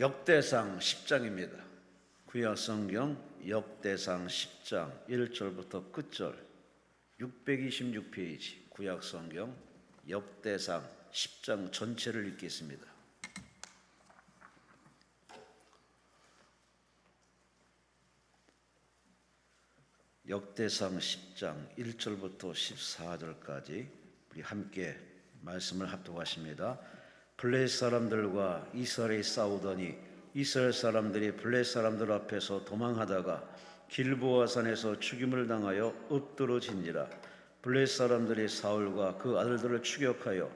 역대상 10장입니다. 구약성경 역대상 10장 1절부터 끝절 626페이지 구약성경 역대상 10장 전체를 읽겠습니다. 역대상 10장 1절부터 14절까지 우리 함께 말씀을 합독하십니다. 블레셋 사람들과 이스라엘이 싸우더니 이스라엘 사람들이 블레셋 사람들 앞에서 도망하다가 길보아 산에서 죽임을 당하여 엎드러진지라. 블레셋 사람들이 사울과 그 아들들을 추격하여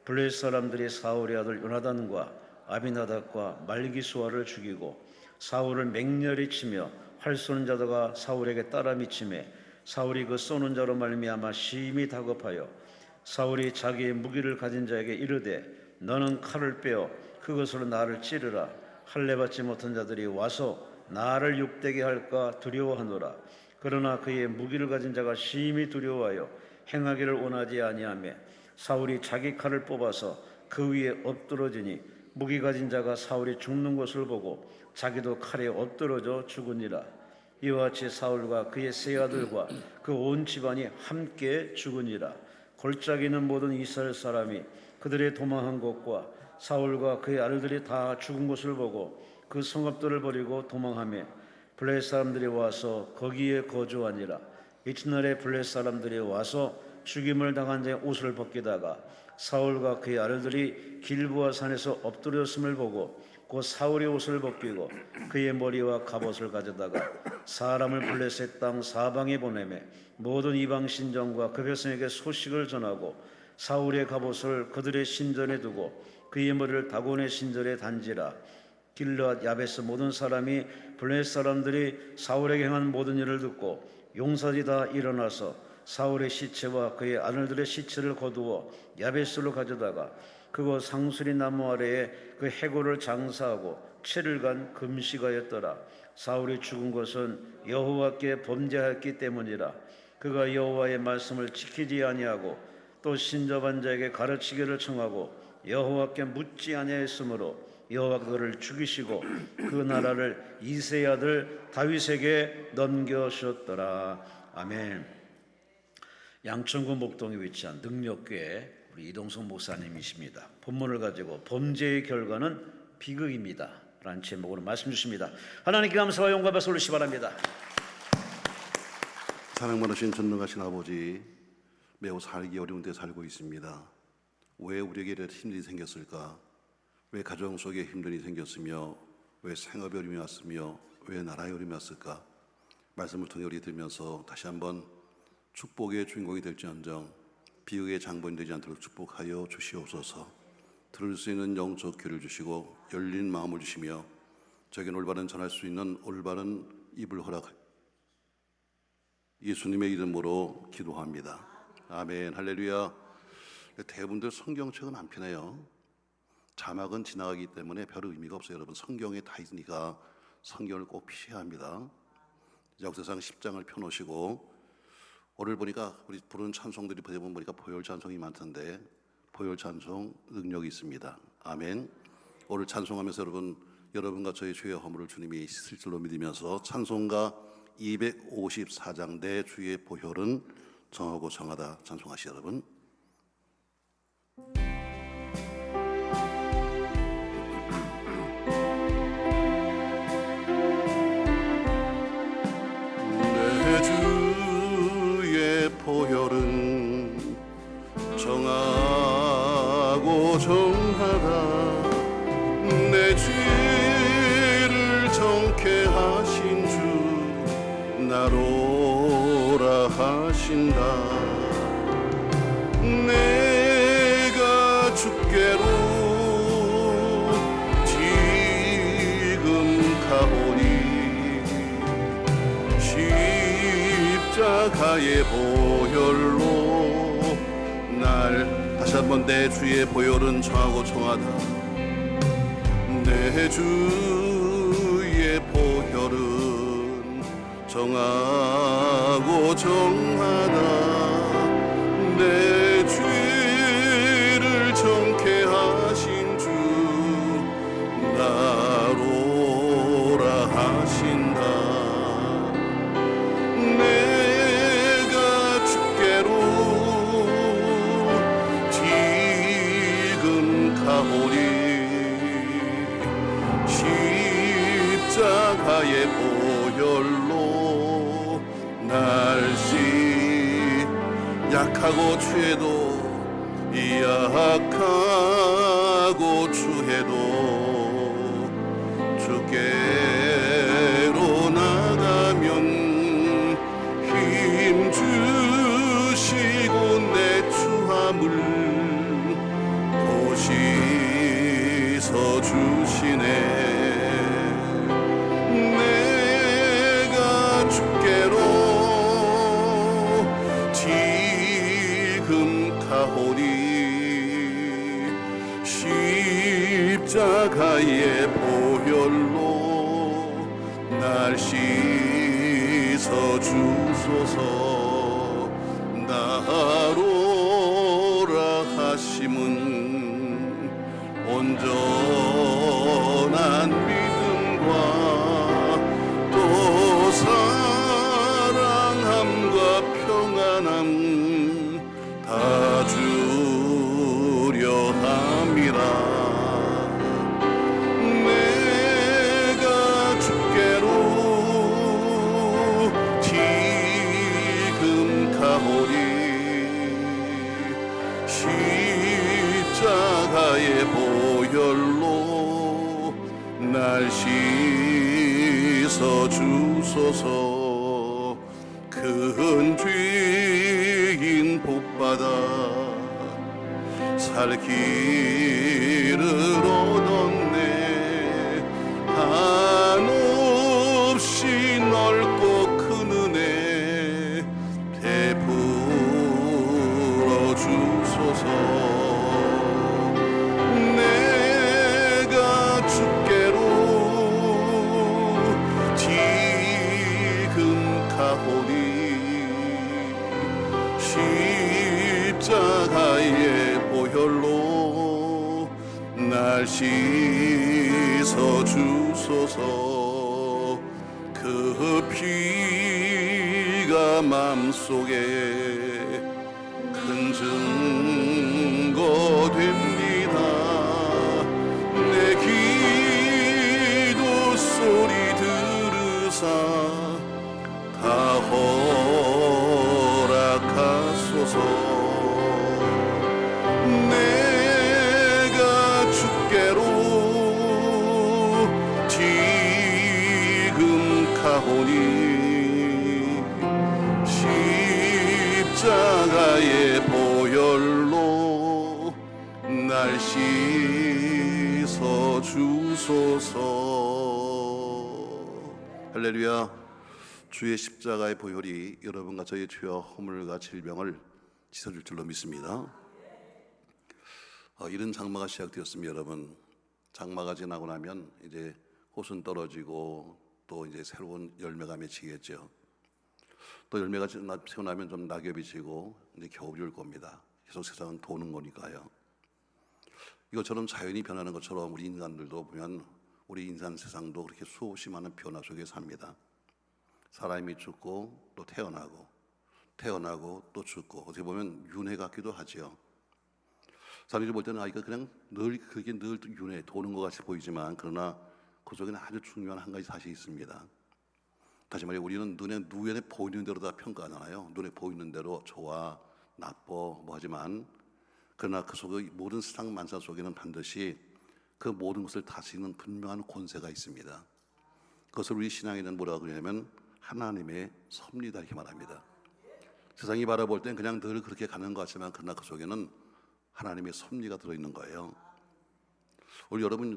블레셋 사람들이 사울의 아들 요나단과 아비나답과 말기수아를 죽이고 사울을 맹렬히 치며 활 쏘는 자들과 사울에게 따라 미치매 사울이 그 쏘는 자로 말미암아 심히 다급하여 사울이 자기의 무기를 가진 자에게 이르되 너는 칼을 빼어 그것으로 나를 찌르라. 할례 받지 못한 자들이 와서 나를 욕되게 할까 두려워하노라. 그러나 그의 무기를 가진 자가 심히 두려워하여 행하기를 원하지 아니하며 사울이 자기 칼을 뽑아서 그 위에 엎드러지니 무기 가진 자가 사울이 죽는 것을 보고 자기도 칼에 엎드러져 죽으니라. 이와 같이 사울과 그의 세 아들과 그 온 집안이 함께 죽으니라. 골짜기 있는 모든 이스라엘 사람이 그들의 도망한 것과 사울과 그의 아들들이 다 죽은 것을 보고 그 성읍들을 버리고 도망하며 블레셋 사람들이 와서 거기에 거주하니라. 이튿날에 블레셋 사람들이 와서 죽임을 당한 자의 옷을 벗기다가 사울과 그의 아들들이 길보아 산에서 엎드렸음을 보고 곧 사울의 옷을 벗기고 그의 머리와 갑옷을 가져다가 사람을 블레셋 땅 사방에 보내매 모든 이방 신전과 그 백성에게 소식을 전하고 사울의 갑옷을 그들의 신전에 두고 그의 머리를 다곤의 신전에 단지라. 길르앗 야베스 모든 사람이 블레셋 사람들이 사울에게 행한 모든 일을 듣고 용사들이 다 일어나서 사울의 시체와 그의 아들들의 시체를 거두어 야베스로 가져다가 그곳 상수리 나무 아래에 그 해골을 장사하고 7일간 금식하였더라. 사울이 죽은 것은 여호와께 범죄하였기 때문이라. 그가 여호와의 말씀을 지키지 아니하고 또 신접한 자에게 가르치기를 청하고 여호와께 묻지 아니하였으므로 여호와가 그를 죽이시고 그 나라를 이새의 아들 다윗에게 넘겨주셨더라. 아멘. 양천구 목동에 위치한 능력교회 우리 이동성 목사님이십니다. 본문을 가지고 범죄의 결과는 비극입니다 라는 제목으로 말씀 주십니다. 하나님께 감사와 영광과 박수 올리시기 바랍니다. 사랑 많으신 전능하신 아버지, 매우 살기 어려운 데 살고 있습니다. 왜 우리에게 이런 힘들이 생겼을까? 왜 가정 속에 힘들이 생겼으며 왜 생업에 어려움이 왔으며 왜 나라에 어려움이 왔을까? 말씀을 통해 우리 들으면서 다시 한번 축복의 주인공이 될지언정 비극의 장본이 되지 않도록 축복하여 주시옵소서. 들을 수 있는 영적 귀를 주시고 열린 마음을 주시며 저에게 올바른 전할 수 있는 올바른 입을 허락하여 예수님의 이름으로 기도합니다. 아멘. 할렐루야. 대부분들 성경책은 안 펴네요. 자막은 지나가기 때문에 별 의미가 없어요. 여러분, 성경에 다 있으니까 성경을 꼭 피셔야 합니다. 역대상 10장을 펴놓으시고 오늘 보니까 우리 부르는 찬송들이 보니까 보혈 찬송이 많던데 보혈 찬송 능력이 있습니다. 아멘. 오늘 찬송하면서 여러분과 저희 죄의 허물을 주님이 씻을 줄로 믿으면서 찬송가 254장 내 주의 보혈은 정하고 정하다 찬송하시 여러분. 내 주의 보혈은 정하고 정하다 내 죄를 정케 하신 주 나로라 하신다. 내가 주께로 지금 가오니 십자가의 보혈로 날 다시 한번 내 주의 보혈은 정하고 정하다 내 주의 보혈은 정하고 정하다 내 죄를 정케 하신 주 나로 십자가의 보혈로 날씨 약하고 취해도 약하고 추해도 주께로 나가면 힘 주시고 내 추함을 도시서 주시네. 내가 주께로 지금 가오니 십자가의 보혈로 날 씻어 주소서. 나로라 하심은 온전한 믿음과 또 사랑함과 평안함 다 주려 함이라. 내가 주께로 지금 가오니 십자가의 보혈로 날 씻어 주소서. 큰 죄인 복받아 살 길을 얻었네. 한없이 넓고 큰 은혜 베풀어 주소서. 내가 주께로 지금 가오니 십자가의 보혈로 날 씻어 주소서. 그 피가 마음속에 큰 증거 됩니다. 내 기도 소리 들으사 다 허락하소서. 내가 주께로 지금 가오니 십자가의 보혈로 날 씻어 주소서. 할렐루야. 주의 십자가의 보혈이 여러분과 저의 죄와 허물과 질병을 씻어줄 줄로 믿습니다. 이른 장마가 시작되었습니다. 여러분, 장마가 지나고 나면 이제 꽃은 떨어지고 또 이제 새로운 열매가 맺히겠죠. 또 열매가 피고 나면 좀 낙엽이 지고 이제 겨울이 올 겁니다. 계속 세상은 도는 거니까요. 이것처럼 자연이 변하는 것처럼 우리 인간들도 보면 우리 인간 세상도 그렇게 수없이 많은 변화 속에 삽니다. 사람이 죽고 또 태어나고 또 죽고, 어떻게 보면 윤회 같기도 하죠. 사람들이 볼 때는 이거 그냥 그게 늘 윤회 도는 것 같이 보이지만, 그러나 그 속에는 아주 중요한 한 가지 사실이 있습니다. 다시 말해, 우리는 눈에 보이는 대로 다 평가하잖아요. 눈에 보이는 대로 좋아, 나빠 하지만, 그러나 그 속의 모든 세상 만사 속에는 반드시 그 모든 것을 다스리는 분명한 권세가 있습니다. 그것을 우리 신앙에는 뭐라고 그러냐면 하나님의 섭리다, 이렇게 말합니다. 세상이 바라볼 땐 그냥 늘 그렇게 가는 것 같지만, 그러나 그 속에는 하나님의 섭리가 들어있는 거예요.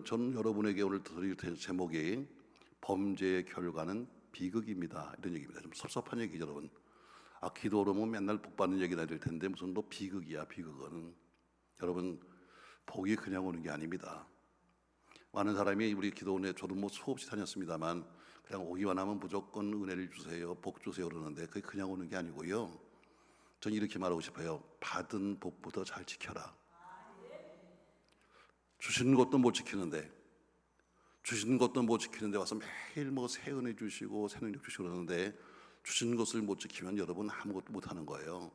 저는 여러분에게 오늘 드릴 제목이 범죄의 결과는 비극입니다, 이런 얘기입니다. 좀 섭섭한 얘기죠, 여러분. 기도로 뭐 맨날 복 받는 얘기나 될 텐데 무슨 또 비극이야, 비극은. 여러분, 복이 그냥 오는 게 아닙니다. 많은 사람이 우리 기도원에, 저도 뭐 수없이 다녔습니다만, 그냥 오기만 하면 무조건 은혜를 주세요, 복 주세요 그러는데 그게 그냥 오는 게 아니고요. 전 이렇게 말하고 싶어요. 받은 복보다 잘 지켜라. 주시는 것도 못 지키는데 와서 매일 뭐 새 은혜 주시고 새 능력 주시고 그러는데, 주신 것을 못 지키면 여러분 아무것도 못 하는 거예요.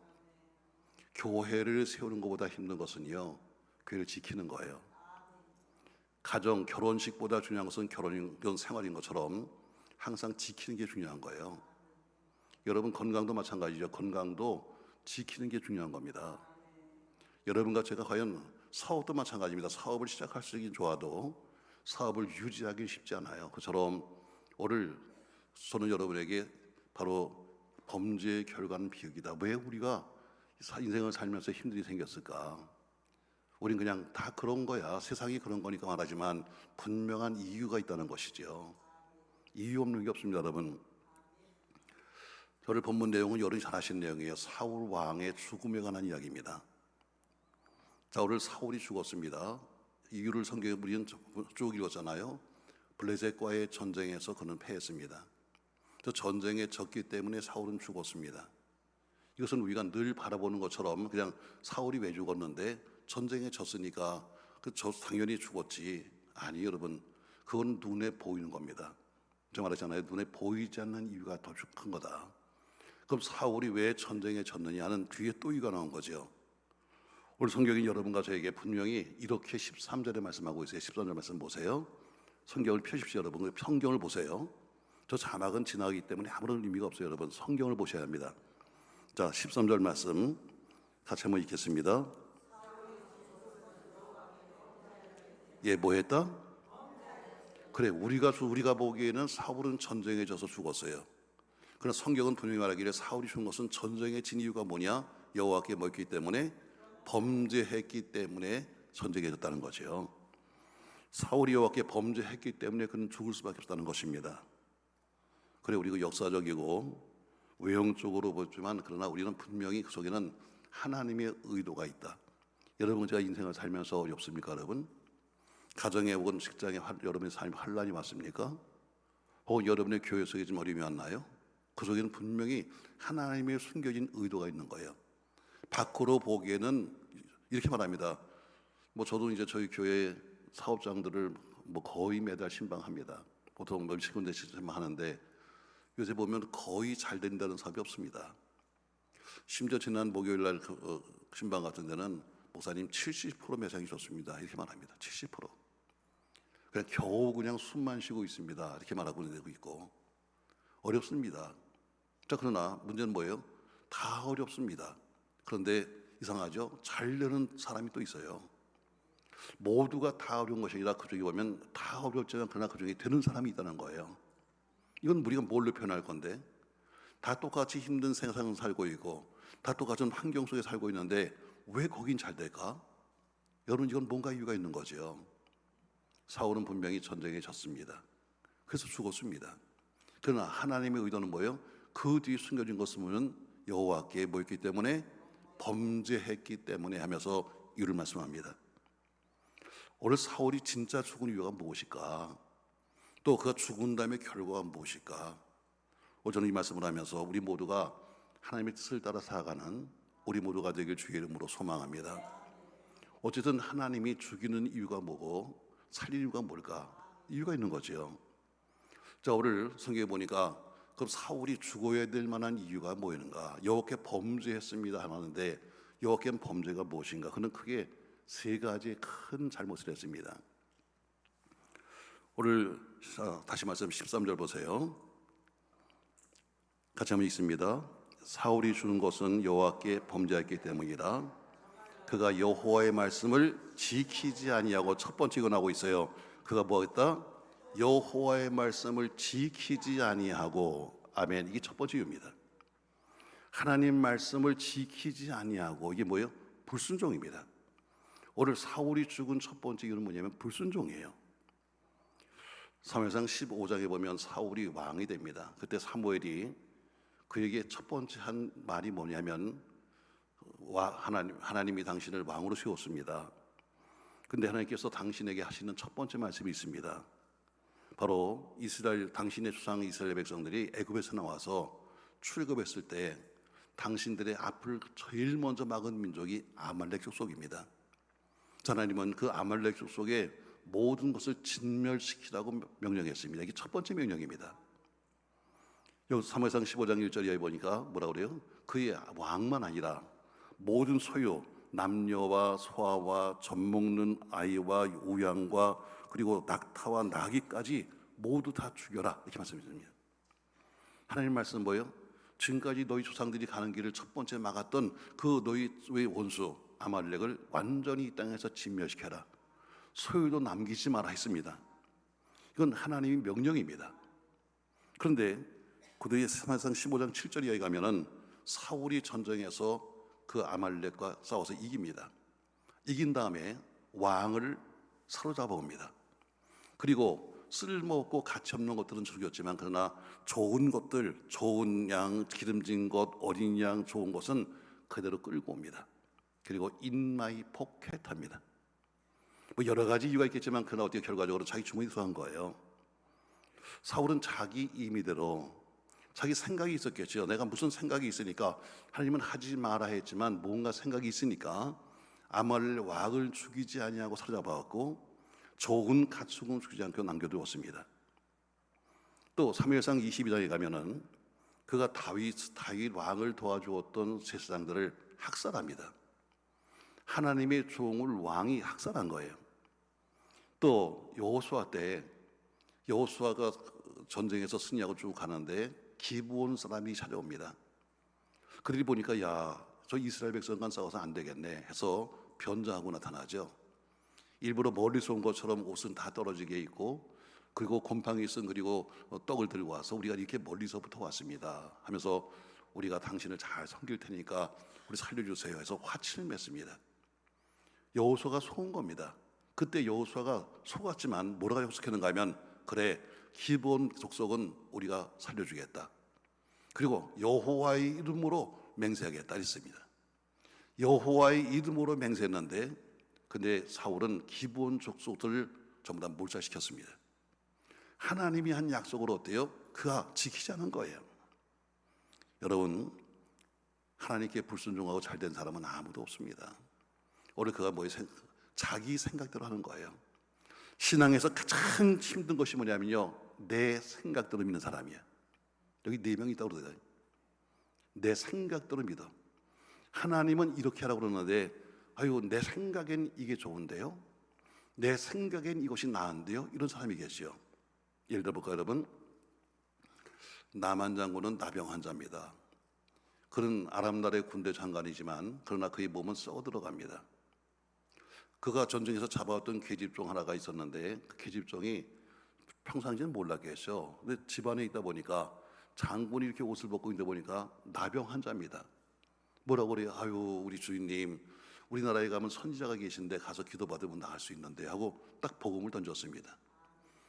교회를 세우는 것보다 힘든 것은요, 교회를 지키는 거예요. 가정, 결혼식보다 중요한 것은 결혼 생활인 것처럼 항상 지키는 게 중요한 거예요. 여러분 건강도 마찬가지죠. 건강도 지키는 게 중요한 겁니다. 여러분과 제가 과연 사업도 마찬가지입니다. 사업을 시작할 수 있긴 좋아도 사업을 유지하기 쉽지 않아요. 그처럼 오늘 저는 여러분에게 바로 범죄의 결과는 비극이다. 왜 우리가 인생을 살면서 힘들이 생겼을까? 우린 그냥 다 그런 거야. 세상이 그런 거니까 말하지만 분명한 이유가 있다는 것이죠. 이유 없는 게 없습니다, 여러분. 오늘 본문 내용은 여러분이 잘 아시는 내용이에요. 사울 왕의 죽음에 관한 이야기입니다. 자, 오늘 사울이 죽었습니다. 이유를 성경에 우리는 쭉 읽었잖아요. 블레셋과의 전쟁에서 그는 패했습니다. 저 전쟁에 졌기 때문에 사울은 죽었습니다. 이것은 우리가 늘 바라보는 것처럼 그냥 사울이 왜 죽었는데 전쟁에 졌으니까 당연히 죽었지. 아니 여러분, 그건 눈에 보이는 겁니다. 제가 말했잖아요. 눈에 보이지 않는 이유가 더 큰 거다. 그럼 사울이 왜 전쟁에 졌느냐는 뒤에 또 이유가 나온 거죠. 오늘 성경이 여러분과 저에게 분명히 이렇게 13절에 말씀하고 있어요. 13절 말씀 보세요. 성경을 펴십시오, 여러분. 성경을 보세요. 저 자막은 지나가기 때문에 아무런 의미가 없어요, 여러분. 성경을 보셔야 합니다. 자, 13절 말씀 같이 한번 읽겠습니다. 예, 뭐 했다? 그래, 우리가 보기에는 사울은 전쟁에 져서 죽었어요. 그러나 성경은 분명히 말하기를 사울이 죽은 것은 전쟁에 진 이유가 뭐냐? 여호와께 멀기 때문에, 범죄했기 때문에 전쟁에 졌다는 거죠. 사울이 여호와께 범죄했기 때문에 그는 죽을 수밖에 없다는 것입니다. 그래, 우리가 역사적이고 외형적으로 보지만 그러나 우리는 분명히 그 속에는 하나님의 의도가 있다. 여러분, 제가 인생을 살면서 어렵습니까, 여러분? 가정에 혹은 직장에 여러분의 삶에 환란이 왔습니까? 혹은 여러분의 교회 속에 좀 어려움이 왔나요? 그 속에는 분명히 하나님의 숨겨진 의도가 있는 거예요. 밖으로 보기에는 이렇게 말합니다. 저도 이제 저희 교회 사업장들을 거의 매달 신방합니다. 보통 몇십 군데 신방하는데 요새 보면 거의 잘 된다는 사업이 없습니다. 심지어 지난 목요일 날 신방 같은 데는 목사님 70% 매상이 좋습니다. 이렇게 말합니다. 70%. 그냥 겨우 그냥 숨만 쉬고 있습니다. 이렇게 말하고 되고 있고 어렵습니다. 자, 그러나 문제는 뭐예요? 다 어렵습니다. 그런데 이상하죠? 잘 되는 사람이 또 있어요. 모두가 다 어려운 것이 아니라 그중에 보면 다 어렵지만 그러나 그중에 되는 사람이 있다는 거예요. 이건 우리가 뭘로 표현할 건데? 다 똑같이 힘든 세상을 살고 있고 다 똑같은 환경 속에 살고 있는데 왜 거긴 잘 될까? 여러분, 이건 뭔가 이유가 있는 거죠. 사울은 분명히 전쟁에 졌습니다. 그래서 죽었습니다. 그러나 하나님의 의도는 뭐예요? 그 뒤에 숨겨진 것은 여호와께 뭐였기 때문에, 범죄했기 때문에 하면서 이유를 말씀합니다. 오늘 사울이 진짜 죽은 이유가 무엇일까? 또 그가 죽은 다음에 결과가 무엇일까? 오늘 저는 이 말씀을 하면서 우리 모두가 하나님의 뜻을 따라 살아가는 우리 모두가 되길 주의 이름으로 소망합니다. 어쨌든 하나님이 죽이는 이유가 뭐고 살리는 이유가 뭘까? 이유가 있는 거죠. 자, 오늘 성경에 보니까 그럼 사울이 죽어야 될 만한 이유가 뭐였는가? 여호와께 범죄했습니다 하는데 여호와께는 범죄가 무엇인가? 그는 크게 세 가지의 큰 잘못을 했습니다. 오늘 다시 말씀 13절 보세요. 같이 한번 읽습니다. 사울이 죽은 것은 여호와께 범죄했기 때문이라. 그가 여호와의 말씀을 지키지 아니하고, 첫 번째 이거 나오고 있어요. 그가 뭐했다? 여호와의 말씀을 지키지 아니하고. 아멘. 이게 첫 번째 이유입니다. 하나님 말씀을 지키지 아니하고, 이게 뭐예요? 불순종입니다. 오늘 사울이 죽은 첫 번째 이유는 뭐냐면 불순종이에요. 사무엘상 15장에 보면 사울이 왕이 됩니다. 그때 사무엘이 그에게 첫 번째 한 말이 뭐냐면 하나님이 당신을 왕으로 세웠습니다. 근데 하나님께서 당신에게 하시는 첫 번째 말씀이 있습니다. 바로 이스라엘, 당신의 조상 이스라엘 백성들이 애굽에서 나와서 출애굽했을 때 당신들의 앞을 제일 먼저 막은 민족이 아말렉 족속입니다. 하나님은 그 아말렉 족속의 모든 것을 진멸시키라고 명령했습니다. 이게 첫 번째 명령입니다. 여기 사무엘상 15장 1절에 보니까 뭐라 그래요? 그의 왕만 아니라 모든 소유, 남녀와 소아와 젖먹는 아이와 우양과 그리고 낙타와 나귀까지 모두 다 죽여라, 이렇게 말씀드립니다. 하나님 말씀 뭐예요? 지금까지 너희 조상들이 가는 길을 첫 번째 막았던 그 너희의 원수 아말렉을 완전히 이 땅에서 진멸시켜라. 소유도 남기지 마라 했습니다. 이건 하나님의 명령입니다. 그런데 고대의 사무엘상 15장 7절 이하에 가면은 사울이 전쟁에서 그 아말렉과 싸워서 이깁니다. 이긴 다음에 왕을 사로잡아 옵니다. 그리고 쓸모없고 가치없는 것들은 죽였지만 그러나 좋은 것들, 좋은 양, 기름진 것, 어린 양, 좋은 것은 그대로 끌고 옵니다. 그리고 인마이 포켓합니다. 뭐 여러 가지 이유가 있겠지만 그러나 어떻게 결과적으로 자기 주머니 수한 거예요. 사울은 자기 임의대로 자기 생각이 있었겠죠. 내가 무슨 생각이 있으니까 하나님은 하지 마라 했지만 뭔가 생각이 있으니까 아말렉 왕을 죽이지 아니하고 사로잡아왔고 좋은 가축은 죽이지 않고 남겨두었습니다. 또 사무엘상 22장에 가면은 그가 다윗 왕을 도와주었던 제사장들을 학살합니다. 하나님의 종을 왕이 학살한 거예요. 또 여호수아 때 여호수아가 전쟁에서 승리하고 쭉 가는데 기브온 사람이 찾아옵니다. 그들이 보니까 야, 저 이스라엘 백성과 싸워서 안 되겠네 해서 변장하고 나타나죠. 일부러 멀리서 온 것처럼 옷은 다 떨어지게 입고 그리고 곰팡이 있은 그리고 떡을 들고 와서 우리가 이렇게 멀리서부터 왔습니다 하면서 우리가 당신을 잘 섬길 테니까 우리 살려주세요 해서 화친을 맺습니다. 여호수아가 속은 겁니다. 그때 여호수아가 속았지만 뭐라고 약속했는가 하면 그래 기브온 족속은 우리가 살려주겠다. 그리고 여호와의 이름으로 맹세하겠다 했습니다. 여호와의 이름으로 맹세했는데 근데 사울은 기브온 족속들을 전부 다 몰살시켰습니다. 하나님이 한 약속을 어때요? 그가 지키지 않은 거예요. 여러분 하나님께 불순종하고 잘된 사람은 아무도 없습니다. 오늘 그가 뭐예요? 자기 생각대로 하는 거예요. 신앙에서 가장 힘든 것이 뭐냐면요 내 생각대로 믿는 사람이야. 여기 4명 있다고 그러더라고요. 내 생각대로 믿어. 하나님은 이렇게 하라고 그러는데 아유 내 생각엔 이게 좋은데요 내 생각엔 이것이 나은데요 이런 사람이 계시죠. 예를 들어볼까요 여러분? 나만 장군은 나병 환자입니다. 그는 아람 나라의 군대 장관이지만 그러나 그의 몸은 썩어 들어갑니다. 그가 전쟁에서 잡아왔던 계집종 하나가 있었는데 그 계집종이 평상시에는 몰랐겠죠. 근데 집안에 있다 보니까 장군이 이렇게 옷을 벗고 있다 보니까 나병 환자입니다. 뭐라고 그래요? 아유 우리 주인님 우리나라에 가면 선지자가 계신데 가서 기도받으면 나을 수 있는데 하고 딱 복음을 던졌습니다.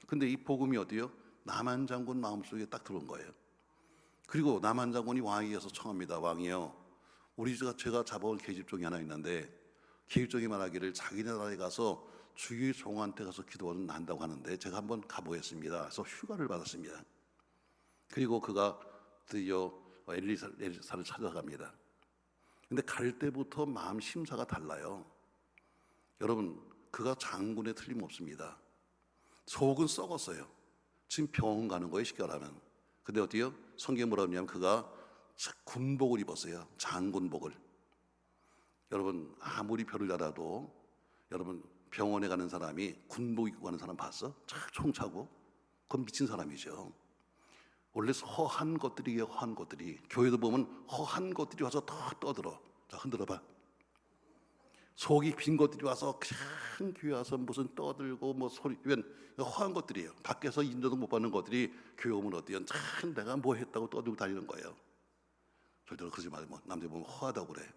근데 이 복음이 어때요? 나만 장군 마음속에 딱 들어온 거예요. 그리고 나만 장군이 왕에게서 청합니다. 왕이요 제가 잡아온 계집종이 하나 있는데 계집종이 말하기를 자기네 나라에 가서 주의 종한테 가서 기도하면 난다고 하는데 제가 한번 가보겠습니다. 그래서 휴가를 받았습니다. 그리고 그가 드디어 엘리사를 찾아갑니다. 근데 갈 때부터 마음 심사가 달라요. 여러분 그가 장군에 틀림없습니다. 속은 썩었어요. 지금 병원 가는 거예요 쉽게 말하면. 근데 어때요? 성경에 뭐라고 하냐면 그가 군복을 입었어요. 장군복을. 여러분 아무리 별을 달아도 여러분 병원에 가는 사람이 군복 입고 가는 사람 봤어? 총 차고? 그건 미친 사람이죠. 원래 허한 것들이에요. 허한 것들이. 교회도 보면 허한 것들이 와서 더 떠들어. 자 흔들어봐. 속이 빈 것들이 와서 그냥 교회 와서 무슨 떠들고 뭐 소리 이건 허한 것들이에요. 밖에서 인도도 못 받는 것들이 교회 오면 어때요? 참 내가 뭐 했다고 떠들고 다니는 거예요. 절대로 그러지 말고 남들 보면 허하다고 그래.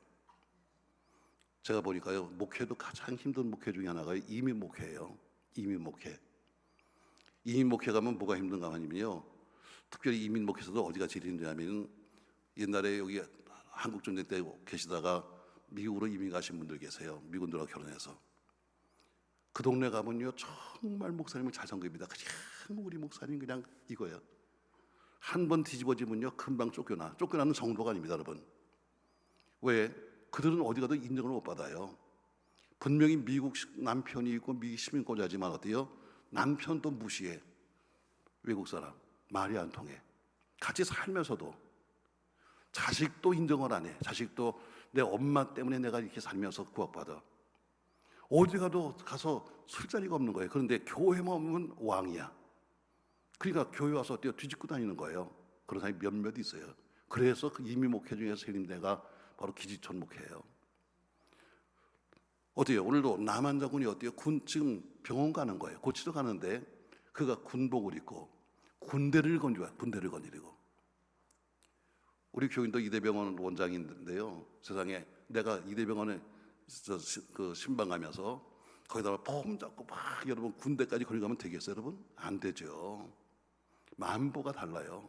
제가 보니까요 목회도 가장 힘든 목회 중에 하나가 이민 목회예요. 이민 목회. 이민 목회 가면 뭐가 힘든가 하면요 특별히 이민 목회에서도 어디가 제일 힘드냐면 옛날에 여기 한국 전쟁 때 계시다가 미국으로 이민 가신 분들 계세요. 미군들하고 결혼해서 그 동네 가면요 정말 목사님을 잘 섬깁니다. 그냥 우리 목사님 그냥 이거예요. 한 번 뒤집어지면요 금방 쫓겨나는 정도가 아닙니다 여러분. 왜? 그들은 어디 가도 인정을 못 받아요. 분명히 미국 남편이 있고 미국 시민권자지만 어때요? 남편도 무시해. 외국 사람 말이 안 통해. 같이 살면서도 자식도 인정을 안 해. 자식도 내 엄마 때문에 내가 이렇게 살면서 구원받아. 어디 가서 술자리가 없는 거예요. 그런데 교회만 오면 왕이야. 그러니까 교회 와서 어때요? 뒤집고 다니는 거예요. 그런 사람이 몇몇 있어요. 그래서 그 이미 목회 중에서 세림대가 바로 기지촌 목회예요. 어때요? 오늘도 남한자 군이 어때요? 지금 병원 가는 거예요. 고치러 가는데 그가 군복을 입고 군대를 건져요. 군대를 건드리고. 우리 교인도 이대병원 원장인데요. 세상에 내가 이대병원에 그 신방 가면서 거기다가 폼 잡고 막 여러분 군대까지 걸어가면 되겠어요, 여러분? 안 되죠. 만보가 달라요.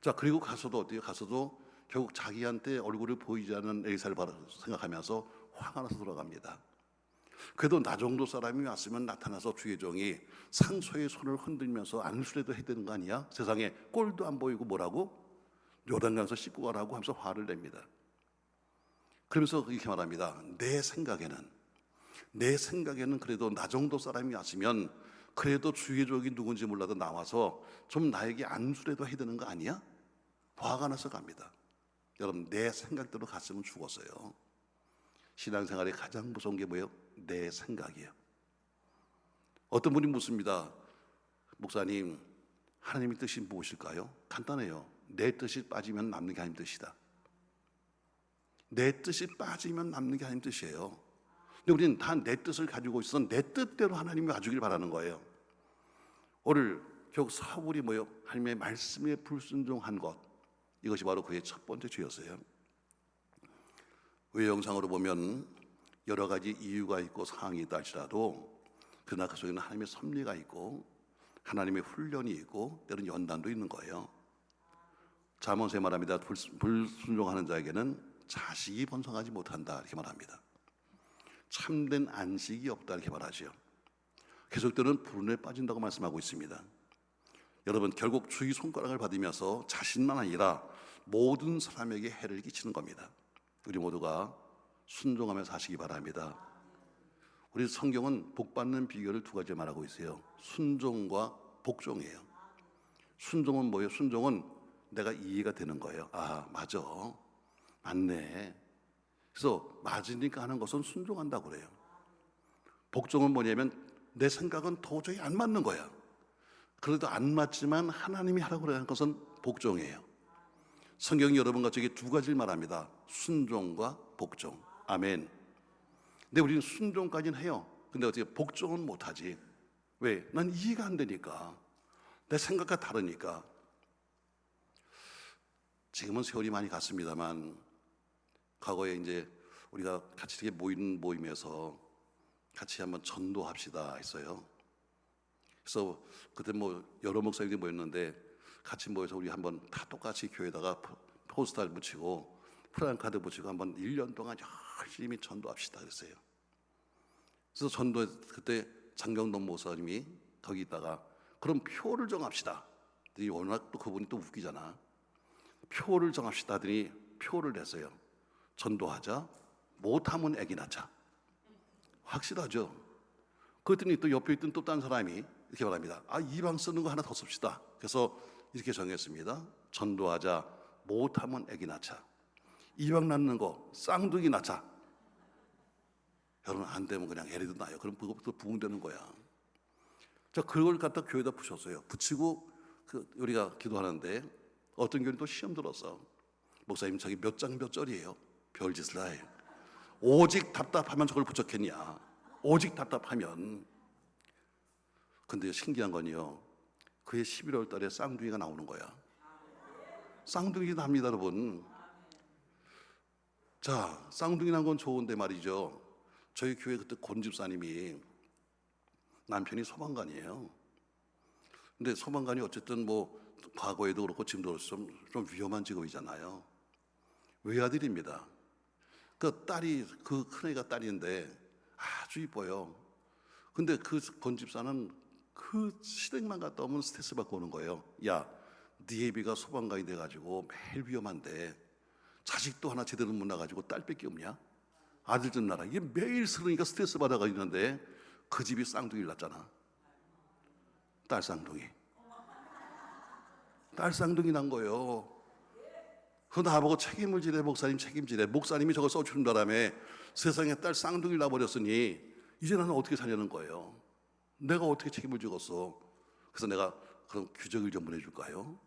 자, 그리고 가서도 어때요? 가서도 결국 자기한테 얼굴을 보이지 않는 엘사를 생각하면서 화가 나서 돌아갑니다. 그래도 나 정도 사람이 왔으면 나타나서 주의 종이 상소의 손을 흔들면서 안수라도 해야 되는 거 아니야? 세상에 꼴도 안 보이고 뭐라고? 요단강에서 씻고 가라고 하면서 화를 냅니다. 그러면서 이렇게 말합니다. 내 생각에는 그래도 나 정도 사람이 왔으면 그래도 주의 종이 누군지 몰라도 나와서 좀 나에게 안수라도 해야 되는 거 아니야? 화가 나서 갑니다. 여러분, 내 생각대로 갔으면 죽었어요. 신앙생활에 가장 무서운 게 뭐예요? 내 생각이에요. 어떤 분이 묻습니다. 목사님, 하나님의 뜻이 무엇일까요? 간단해요. 내 뜻이 빠지면 남는 게 하나님 뜻이다. 내 뜻이 빠지면 남는 게 하나님 뜻이에요. 근데 우리는 다 내 뜻을 가지고 있어서 내 뜻대로 하나님이 와주길 바라는 거예요. 오늘 결국 사울이 뭐예요? 하나님의 말씀에 불순종한 것, 이것이 바로 그의 첫 번째 죄였어요. 외형상으로 보면 여러 가지 이유가 있고 상황이 있다 할지라도 그러나 그 속에는 하나님의 섭리가 있고 하나님의 훈련이 있고 때로는 연단도 있는 거예요. 잠언서에 말합니다. 불순종하는 자에게는 자식이 번성하지 못한다 이렇게 말합니다. 참된 안식이 없다 이렇게 말하죠. 계속되는 불운에 빠진다고 말씀하고 있습니다. 여러분, 결국 주의 손가락을 받으면서 자신만 아니라 모든 사람에게 해를 끼치는 겁니다. 우리 모두가 순종하며 사시기 바랍니다. 우리 성경은 복받는 비결을 두 가지 말하고 있어요. 순종과 복종이에요. 순종은 뭐예요? 순종은 내가 이해가 되는 거예요. 아, 맞아. 맞네. 그래서 맞으니까 하는 것은 순종한다고 그래요. 복종은 뭐냐면 내 생각은 도저히 안 맞는 거야. 그래도 안 맞지만 하나님이 하라고 하는 것은 복종이에요. 성경이 여러분과 저에게 두 가지를 말합니다. 순종과 복종. 아멘. 근데 우리는 순종까지는 해요. 근데 어떻게 복종은 못하지. 왜? 난 이해가 안 되니까. 내 생각과 다르니까. 지금은 세월이 많이 갔습니다만 과거에 이제 우리가 같이 이렇게 모이는 모임에서 같이 한번 전도합시다 했어요. 그래서 그때 뭐 여러 목사님들이 모였는데 같이 모여서 우리 한번 다 똑같이 교회에다가 포스터를 붙이고 프랑카드 붙이고 한번 1년 동안 열심히 전도합시다 그랬어요. 그래서 전도 그때 장경동 목사님이 거기 있다가 그럼 표를 정합시다. 워낙 또 그분이 또 웃기잖아. 표를 정합시다 하더니 표를 냈어요. 전도하자, 못하면 애기 낳자. 확실하죠? 그랬더니 또 옆에 있던 또 다른 사람이 이렇게 말합니다. 아, 이 방 쓰는 거 하나 더 씁시다. 그래서 이렇게 정했습니다. 전도하자, 못하면 애기 낳자. 이방 낳는 거 쌍둥이 낳자. 여러분, 안 되면 그냥 애리도 낳아요. 그럼 그것부터 부흥되는 거야. 자, 그걸 갖다 교회에다 붙였어요. 붙이고 우리가 기도하는데 어떤 교회는 또 시험 들었어. 목사님, 저기 몇 장 몇 절이에요? 별짓을 다 해. 오직 답답하면 저걸 붙였겠냐. 오직 답답하면. 근데 신기한 건요, 그해 11월 달에 쌍둥이가 나오는 거야. 쌍둥이 납니다, 여러분. 자, 쌍둥이 난 건 좋은데 말이죠. 저희 교회 그때 권 집사님이 남편이 소방관이에요. 근데 소방관이 어쨌든 뭐 과거에도 그렇고 지금도 좀 위험한 직업이잖아요. 외아들입니다. 그 딸이, 그 큰애가 딸인데 아주 이뻐요. 근데 그 권 집사는 그 시댁만 갔다 오면 스트레스 받고 오는 거예요. 야, 네 애비가 소방관이 돼가지고 매일 위험한데 자식도 하나 제대로 못 낳아가지고 딸밖에 없냐? 아들 좀 낳아. 이게 매일 쓰러니까 스트레스 받아가 있는데 그 집이 쌍둥이를 낳잖아. 딸 쌍둥이. 딸 쌍둥이 난 거예요. 그 나보고 책임을 지래. 목사님 책임지래. 목사님이 저걸 써주는 바람에 세상에 딸 쌍둥이를 낳아버렸으니 이제 나는 어떻게 살려는 거예요. 내가 어떻게 책임을 지겠어. 그래서 내가 그럼 규정을 좀 보내줄까요?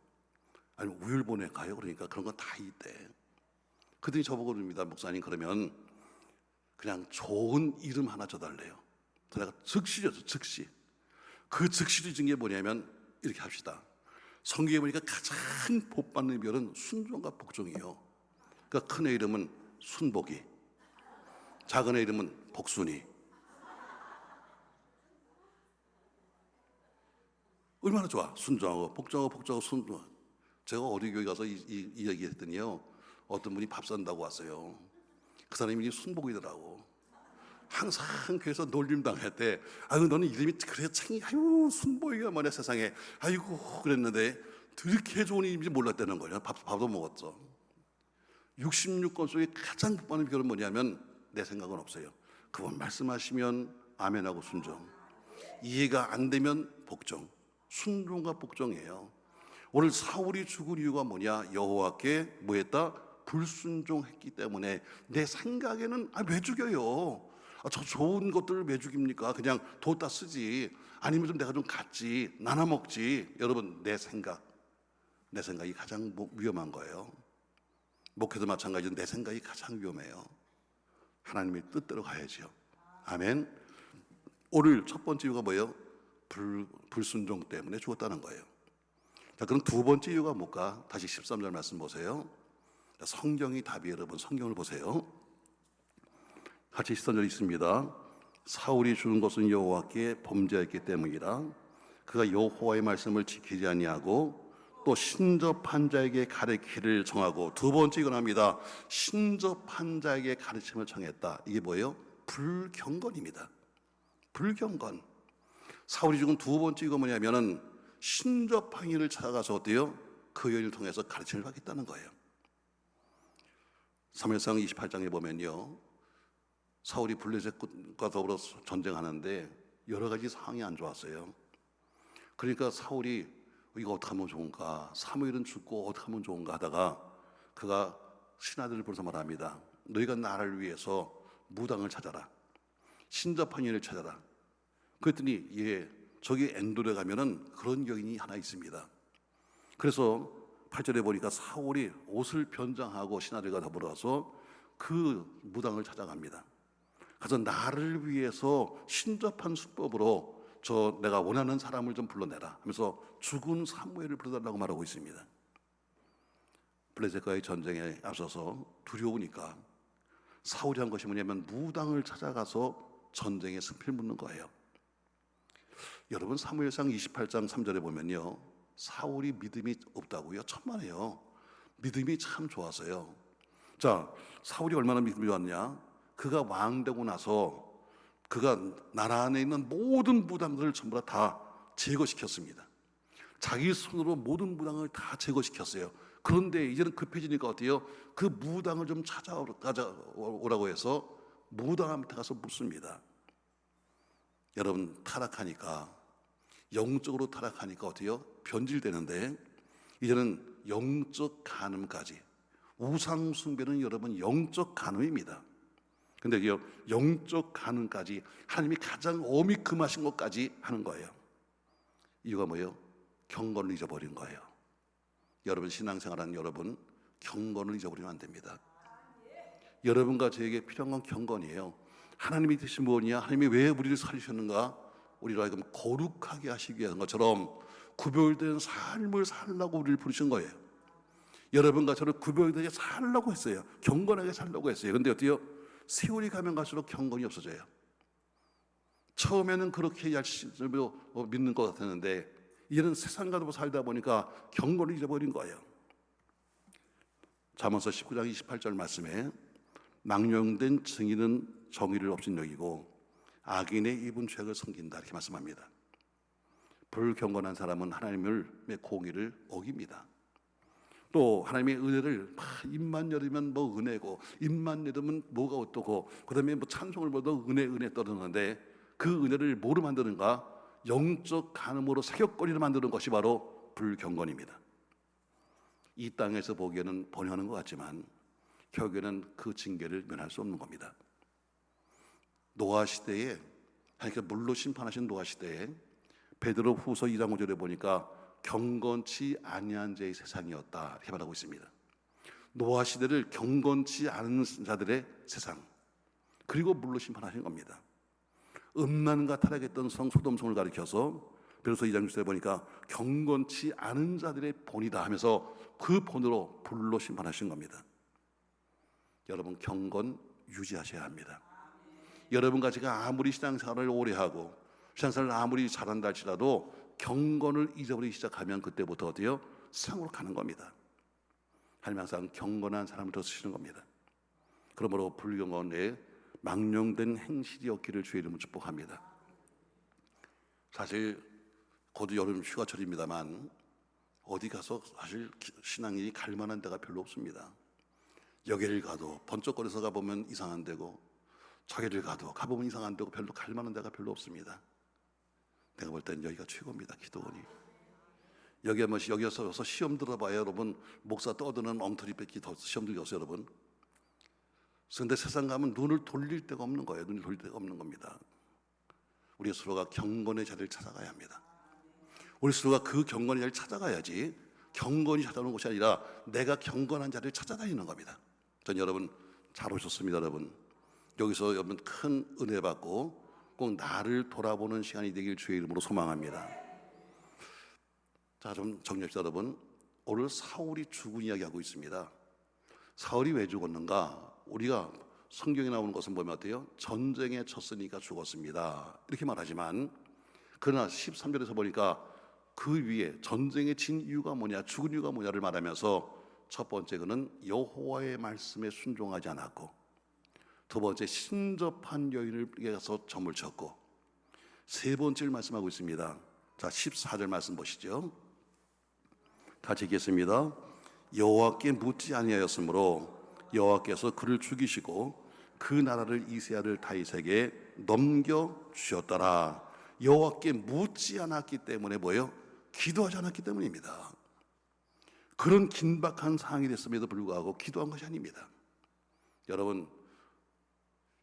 아니면 우율본에 가요. 그러니까 그런 건 다 있대. 그들이 저보고 그럽니다. 목사님, 그러면 그냥 좋은 이름 하나 줘달래요. 그래서 내가 즉시 줬어. 즉시. 그 즉시를 준 게 뭐냐면 이렇게 합시다. 성경에 보니까 가장 복받는 별은 순종과 복종이에요. 그러니까 큰 애 이름은 순복이, 작은 애 이름은 복순이. 얼마나 좋아. 순종하고 복종하고 순종. 제가 어디 교회 가서 이 얘기 했더니요, 어떤 분이 밥 산다고 왔어요. 그 사람이 순복이더라고. 항상 교회에서 놀림 당했대. 아유, 너는 이름이 그래 창이, 아유, 순복이가 뭐냐 세상에. 아이고, 그랬는데 그렇게 좋은 이름인지 몰랐다는 거예요. 밥도 먹었죠. 66권 속에 가장 복받는 비결은 뭐냐면 내 생각은 없어요. 그분 말씀하시면 아멘하고 순종, 이해가 안 되면 복종. 순종과 복종이에요. 오늘 사울이 죽은 이유가 뭐냐? 여호와께 뭐했다? 불순종했기 때문에. 내 생각에는 왜 죽여요? 저 좋은 것들을 왜 죽입니까? 그냥 뒀다 쓰지. 아니면 좀 내가 좀 갖지, 나눠 먹지. 여러분, 내 생각이 가장 위험한 거예요. 목회도 마찬가지로 내 생각이 가장 위험해요. 하나님의 뜻대로 가야죠. 아멘. 오늘 첫 번째 이유가 뭐예요? 불순종 때문에 죽었다는 거예요. 자, 그럼 두 번째 이유가 뭘까? 다시 13절 말씀 보세요. 성경이 답이, 여러분 성경을 보세요. 같이 13절 있습니다. 사울이 죽은 것은 여호와께 범죄했기 때문이라. 그가 여호와의 말씀을 지키지 아니하고 또 신접한 자에게 가르치기를 정하고. 두 번째 이건 합니다. 신접한 자에게 가르침을 정했다. 이게 뭐예요? 불경건입니다. 불경건. 사울이 죽은 두 번째 이거 뭐냐면은 신접한 이를 찾아가서 어때요? 그 여인을 통해서 가르침을 받겠다는 거예요. 사무엘상 28장에 보면요, 사울이 블레셋과 더불어 전쟁하는데 여러 가지 상황이 안 좋았어요. 그러니까 사울이 이거 어떻게 하면 좋은가, 사무엘은 죽고 어떻게 하면 좋은가 하다가 그가 신하들을 불러서 말합니다. 너희가 나를 위해서 무당을 찾아라, 신접한 이를 찾아라. 그랬더니 예, 저기 엔돌에 가면은 그런 여인이 하나 있습니다. 그래서 8절에 보니까 사울이 옷을 변장하고 신하들과 더불어서 그 무당을 찾아갑니다. 그래서 나를 위해서 신접한 수법으로 내가 원하는 사람을 좀 불러내라 하면서 죽은 사무엘을 불러달라고 말하고 있습니다. 블레셋과의 전쟁에 앞서서 두려우니까 사울이 한 것이 뭐냐면 무당을 찾아가서 전쟁에 승패를 묻는 거예요. 여러분, 사무엘상 28장 3절에 보면요, 사울이 믿음이 없다고요? 천만에요. 믿음이 참 좋았어요. 자, 사울이 얼마나 믿음이 좋았냐? 그가 왕 되고 나서 그가 나라 안에 있는 모든 무당들을 전부 다 제거시켰습니다. 자기 손으로 모든 무당을 다 제거시켰어요. 그런데 이제는 급해지니까 어때요? 그 무당을 좀 찾아오라고 해서 무당한테 가서 묻습니다. 여러분, 타락하니까, 영적으로 타락하니까 어때요? 변질되는데 이제는 영적 간음까지. 우상 숭배는 여러분 영적 간음입니다. 근데 영적 간음까지 하나님이 가장 엄히 금하신 것까지 하는 거예요. 이유가 뭐예요? 경건을 잊어버린 거예요. 여러분, 신앙생활하는 여러분, 경건을 잊어버리면 안 됩니다. 여러분과 저에게 필요한 건 경건이에요. 하나님이 뜻이 뭐냐, 하나님이 왜 우리를 살리셨는가, 우리로 하여금 거룩하게 하시기 위한 것처럼 구별된 삶을 살라고 우리를 부르신 거예요. 여러분과 저를 구별되게 살라고 했어요. 경건하게 살라고 했어요. 그런데 어때요? 세월이 가면 갈수록 경건이 없어져요. 처음에는 그렇게 열심히 믿는 것 같았는데 이제는 세상과 살다 보니까 경건을 잊어버린 거예요. 잠언서 19장 28절 말씀에 망령된 증인은 정의를 없인 여기고 악인의 입은 죄를 섬긴다, 이렇게 말씀합니다. 불경건한 사람은 하나님의 공의를 어깁니다. 또 하나님의 은혜를 입만 열으면 뭐 은혜고, 입만 열으면 뭐가 어떠고, 그 다음에 뭐 찬송을 보도 은혜 떠드는데 그 은혜를 뭐로 만드는가? 영적 간음으로 사격거리로 만드는 것이 바로 불경건입니다. 이 땅에서 보기에는 번영하는 것 같지만 결국에는 그 징계를 면할 수 없는 겁니다. 노아 시대에, 그러니까 물로 심판하신 노아 시대에 베드로 후서 2장 5절에 보니까 경건치 아니한 자의 세상이었다 이렇게 말하고 있습니다. 노아 시대를 경건치 않은 자들의 세상, 그리고 물로 심판하신 겁니다. 음란과 타락했던 성 소돔성을 가리켜서 베드로서 2장 6절에 보니까 경건치 않은 자들의 본이다 하면서 그 본으로 불로 심판하신 겁니다. 여러분, 경건 유지하셔야 합니다. 여러분과 제가 아무리 신앙생활을 오래 하고 신앙생활을 아무리 잘한다 할지라도 경건을 잊어버리기 시작하면 그때부터 어때요? 세상으로 가는 겁니다. 하나님 항상 경건한 사람을 더 쓰시는 겁니다. 그러므로 불경건에 망령된 행실이 없기를 주의 이름으로 축복합니다. 사실 곧 여름 휴가철입니다만 어디 가서 사실 신앙이 갈 만한 데가 별로 없습니다. 여기를 가도 번쩍거려서 가보면 이상한 데고, 저기를 가도 가보면 이상한 데고, 별로 갈 만한 데가 별로 없습니다. 내가 볼 땐 여기가 최고입니다. 기도원이. 여기서 시험 들어봐야 여러분, 목사 떠드는 엉터리 뺏기 더 시험 들겠어요 여러분. 그런데 세상 가면 눈을 돌릴 데가 없는 거예요. 눈을 돌릴 데가 없는 겁니다. 우리 스스로가 경건의 자리를 찾아가야 합니다. 우리 스스로가 그 경건의 자리를 찾아가야지, 경건이 찾아오는 것이 아니라 내가 경건한 자리를 찾아다니는 겁니다. 전 여러분 잘 오셨습니다. 여러분, 여기서 여러분 큰 은혜 받고 꼭 나를 돌아보는 시간이 되길 주의 이름으로 소망합니다. 자, 좀 정리합시다. 여러분, 오늘 사울이 죽은 이야기하고 있습니다. 사울이 왜 죽었는가? 우리가 성경에 나오는 것은 보면 어때요? 전쟁에 졌으니까 죽었습니다 이렇게 말하지만, 그러나 13절에서 보니까 그 위에 전쟁에 진 이유가 뭐냐, 죽은 이유가 뭐냐를 말하면서 첫 번째, 그는 여호와의 말씀에 순종하지 않았고, 두 번째, 신접한 여인에게 가서 점을 쳤고, 세 번째를 말씀하고 있습니다. 자, 14절 말씀 보시죠. 같이 읽겠습니다. 여호와께 묻지 아니하였으므로 여호와께서 그를 죽이시고 그 나라를 이세 아들 다윗에게 넘겨 주셨더라. 여호와께 묻지 않았기 때문에 뭐예요? 기도하지 않았기 때문입니다. 그런 긴박한 상황이 됐음에도 불구하고 기도한 것이 아닙니다. 여러분,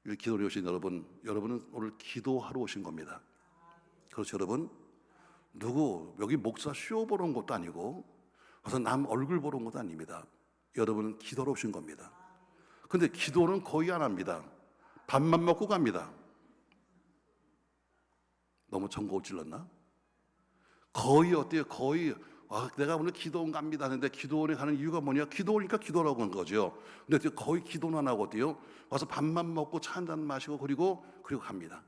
여기 기도를 오신 여러분은 오늘 기도하러 오신 겁니다. 그렇죠 여러분? 누구 여기 목사 쇼 보러 온 것도 아니고 와서 남 얼굴 보러 온 것도 아닙니다. 여러분은 기도로 오신 겁니다. 근데 기도는 거의 안 합니다. 밥만 먹고 갑니다. 너무 정곡을 찔렀나? 거의 어때요? 거의 내가 오늘 기도원 갑니다 하는데, 기도원에 가는 이유가 뭐냐? 기도오니까 기도라고 하는 거죠. 근데 거의 기도는 안 하고 어때요? 와서 밥만 먹고 차 한 잔 마시고 그리고 갑니다.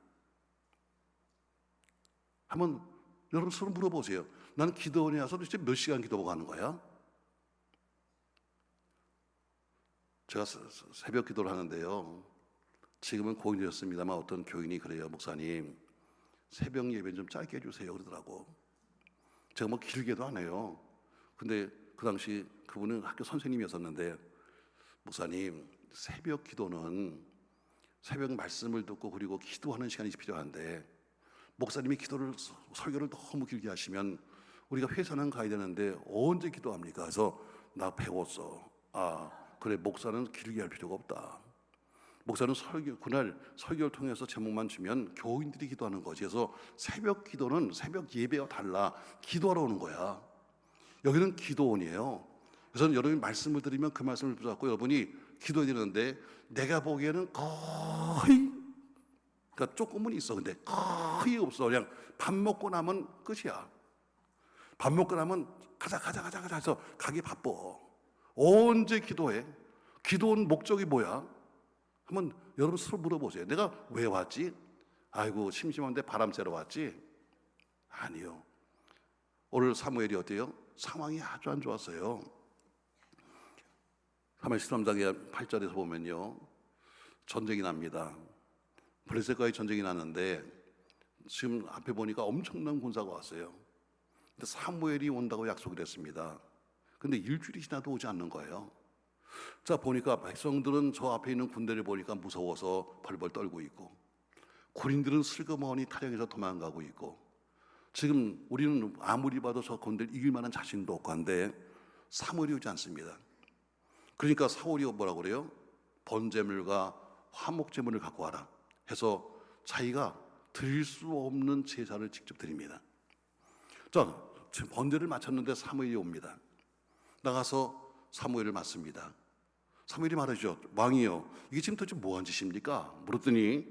한번 여러분 서로 물어보세요. 나는 기도원에 와서 도대체 몇 시간 기도하고 가는 거야? 제가 새벽 기도를 하는데요, 지금은 고인이 되었습니다만 어떤 교인이 그래요. 목사님, 새벽 예배는 좀 짧게 해주세요 그러더라고. 제가 뭐 길게도 안 해요. 근데 그 당시 그분은 학교 선생님이었었는데, 목사님, 새벽 기도는 새벽 말씀을 듣고 그리고 기도하는 시간이 필요한데, 목사님이 설교를 너무 길게 하시면 우리가 회사는 가야 되는데 언제 기도합니까? 그래서 나 배웠어. 그래, 목사는 길게 할 필요가 없다. 목사는 그날 설교를 통해서 제목만 주면 교인들이 기도하는 거지. 그래서 새벽 기도는 새벽 예배와 달라. 기도하러 오는 거야. 여기는 기도원이에요. 그래서 여러분이 말씀을 드리면 그 말씀을 붙잡고 여러분이 기도해야 되는데, 내가 보기에는 거의, 그러니까 조금은 있어. 근데 거의 없어. 그냥 밥 먹고 나면 끝이야. 밥 먹고 나면 가자 해서 가기 바빠. 언제 기도해? 기도원 목적이 뭐야? 한번 여러분 스스로 물어보세요. 내가 왜 왔지? 아이고 심심한데 바람 쐬러 왔지? 아니요. 오늘 사무엘이 어때요? 상황이 아주 안 좋았어요. 사무엘 13장의 8절에서 보면요, 전쟁이 납니다. 블레셋과의 전쟁이 났는데 지금 앞에 보니까 엄청난 군사가 왔어요. 근데 사무엘이 온다고 약속을 했습니다. 근데 일주일이 지나도 오지 않는 거예요. 자, 보니까 백성들은 저 앞에 있는 군대를 보니까 무서워서 벌벌 떨고 있고, 군인들은 슬그머니 타령해서 도망가고 있고, 지금 우리는 아무리 봐도 저 군대를 이길 만한 자신도 없고 한데 사무엘이 오지 않습니다. 그러니까 사울이 뭐라고 그래요? 번제물과 화목제물을 갖고 와라 해서 자기가 드릴 수 없는 제사를 직접 드립니다. 자, 지금 번제를 마쳤는데 사무엘이 옵니다. 나가서 사무엘을 맞습니다. 사무엘이 말하죠. 왕이요, 이게 지금 도대체 뭐한 짓입니까? 물었더니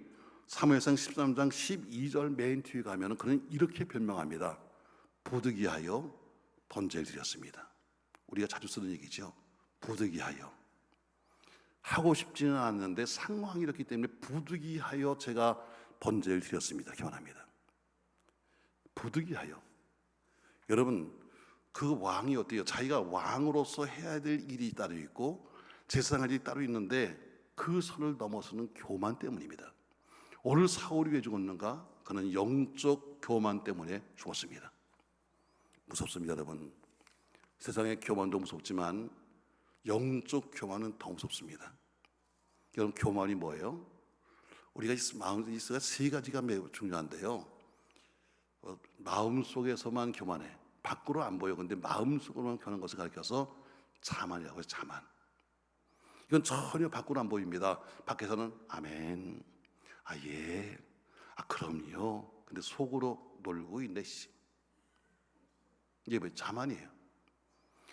사무엘상 13장 12절 맨 뒤에 가면은 그는 이렇게 변명합니다. 부득이하여 번제를 드렸습니다. 우리가 자주 쓰는 얘기죠. 부득이하여. 하고 싶지는 않는데 상황이 이렇기 때문에 부득이하여 제가 번제를 드렸습니다. 기원합니다. 부득이하여. 여러분, 그 왕이 어때요? 자기가 왕으로서 해야 될 일이 따로 있고 제사장할 일이 따로 있는데 그 선을 넘어서는 교만 때문입니다. 오늘 사울이 왜 죽었는가? 그는 영적 교만 때문에 죽었습니다. 무섭습니다, 여러분. 세상의 교만도 무섭지만 영적 교만은 더 무섭습니다. 여러분, 교만이 뭐예요? 우리가 마음이 있어야 세 가지가 매우 중요한데요. 마음 속에서만 교만해. 밖으로 안 보여. 근데 마음 속으로만 교만한 것을 가리켜서 자만이라고 해서 자만. 이건 전혀 밖으로 안 보입니다. 밖에서는 아멘, 아 예, 아 그럼요. 근데 속으로 놀고 있네. 이게 뭐 자만이에요.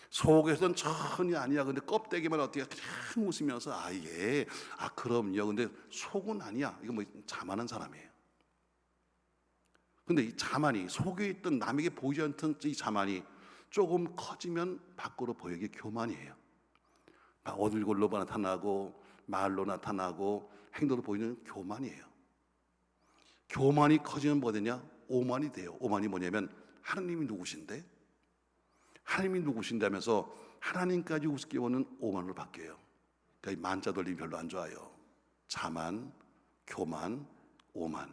속에서는 전혀 아니야. 근데 껍데기만 어떻게 그냥 웃으면서 아 예, 아 그럼요. 근데 속은 아니야. 이거 뭐 자만한 사람이에요. 근데 이 자만이, 속에 있던 남에게 보이지 않던 이 자만이 조금 커지면 밖으로 보이게 교만이에요. 얼굴로 나타나고 말로 나타나고 행동으로 보이는 교만이에요. 교만이 커지면 뭐가 되냐? 오만이 돼요. 오만이 뭐냐면 하나님이 누구신데? 하나님이 누구신데 하면서 하나님까지 우습게 보는 오만으로 바뀌어요. 그러니까 만자 돌림이 별로 안 좋아요. 자만, 교만, 오만.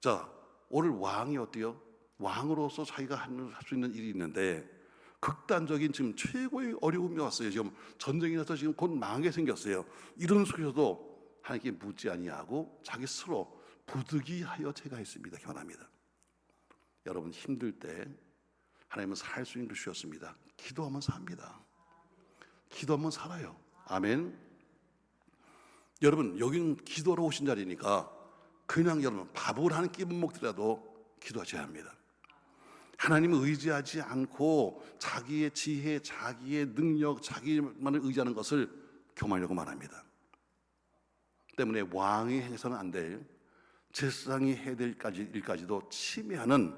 자, 오늘 왕이 어때요? 왕으로서 자기가 할 수 있는 일이 있는데 극단적인 지금 최고의 어려움이 왔어요. 지금 전쟁이 나서 지금 곧 망하게 생겼어요. 이런 속에서도 하나님께 묻지 아니하고 자기 스스로 부득이하여 제가 했습니다. 기원합니다. 여러분, 힘들 때 하나님은 살 수 있는 걸 주셨습니다. 기도하면 삽니다. 기도하면 살아요. 아멘. 여러분, 여기는 기도하러 오신 자리니까 그냥 여러분 밥을 한 끼 못 먹더라도 기도하셔야 합니다. 하나님을 의지하지 않고 자기의 지혜, 자기의 능력, 자기만을 의지하는 것을 교만이라고 말합니다. 때문에 왕이 해서는 안 될, 제사장이 해야 될 일까지도 침해하는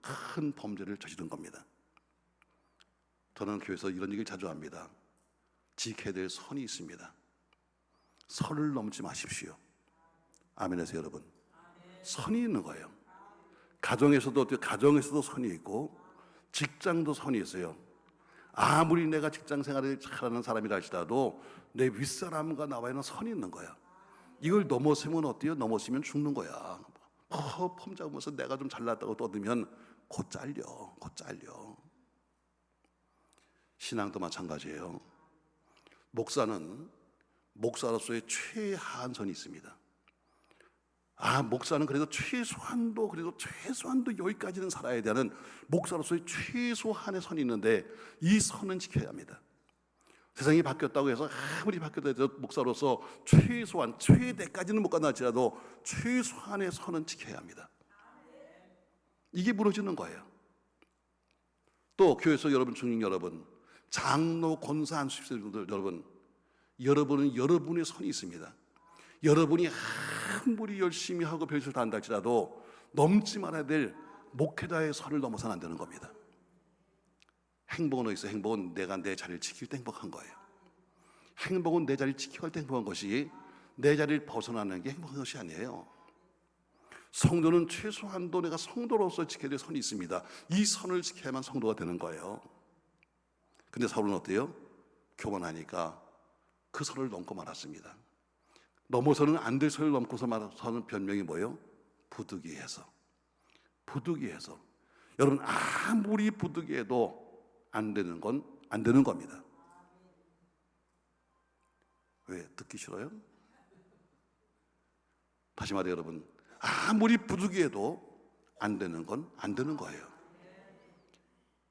큰 범죄를 저지른 겁니다. 저는 교회에서 이런 얘기를 자주 합니다. 지켜야 될 선이 있습니다. 선을 넘지 마십시오. 아멘하세요, 여러분. 선이 있는 거예요. 가정에서도 선이 있고 직장도 선이 있어요. 아무리 내가 직장 생활을 잘하는 사람이라 할지라도 내 윗사람과 나와는 선이 있는 거야. 이걸 넘어서면 어때요? 넘어서면 죽는 거야. 폼 잡으면서 내가 좀 잘났다고 떠들면 곧 잘려. 신앙도 마찬가지예요. 목사는 목사로서의 최하한 선이 있습니다. 목사는 그래도 최소한도 여기까지는 살아야 되는 목사로서의 최소한의 선이 있는데 이 선은 지켜야 합니다. 세상이 바뀌었다고 해서 아무리 바뀌어도 해도 목사로서 최소한, 최대까지는 못 간다 할지라도 최소한의 선은 지켜야 합니다. 이게 무너지는 거예요. 또 교회에서 여러분, 중직 여러분, 장로, 권사, 안수집사님들 여러분, 여러분은 여러분의 선이 있습니다. 여러분이 아무리 열심히 하고 별짓을 다 한다 할지라도 넘지 말아야 될 목회자의 선을 넘어서는 안 되는 겁니다. 행복은 어디 있어요? 행복은 내가 내 자리를 지킬 때 행복한 거예요. 행복은 내 자리를 지켜갈 때 행복한 것이 내 자리를 벗어나는 게 행복한 것이 아니에요. 성도는 최소한도 내가 성도로서 지켜야 될 선이 있습니다. 이 선을 지켜야만 성도가 되는 거예요. 근데 사울은 어때요? 교만하니까 그 선을 넘고 말았습니다. 넘어서는 안 될 선을 넘고서 말하는 변명이 뭐예요? 부득이해서. 여러분, 아무리 부득이해도 안 되는 건 안 되는 겁니다. 왜? 듣기 싫어요? 다시 말해 여러분, 아무리 부득이해도 안 되는 건 안 되는 거예요.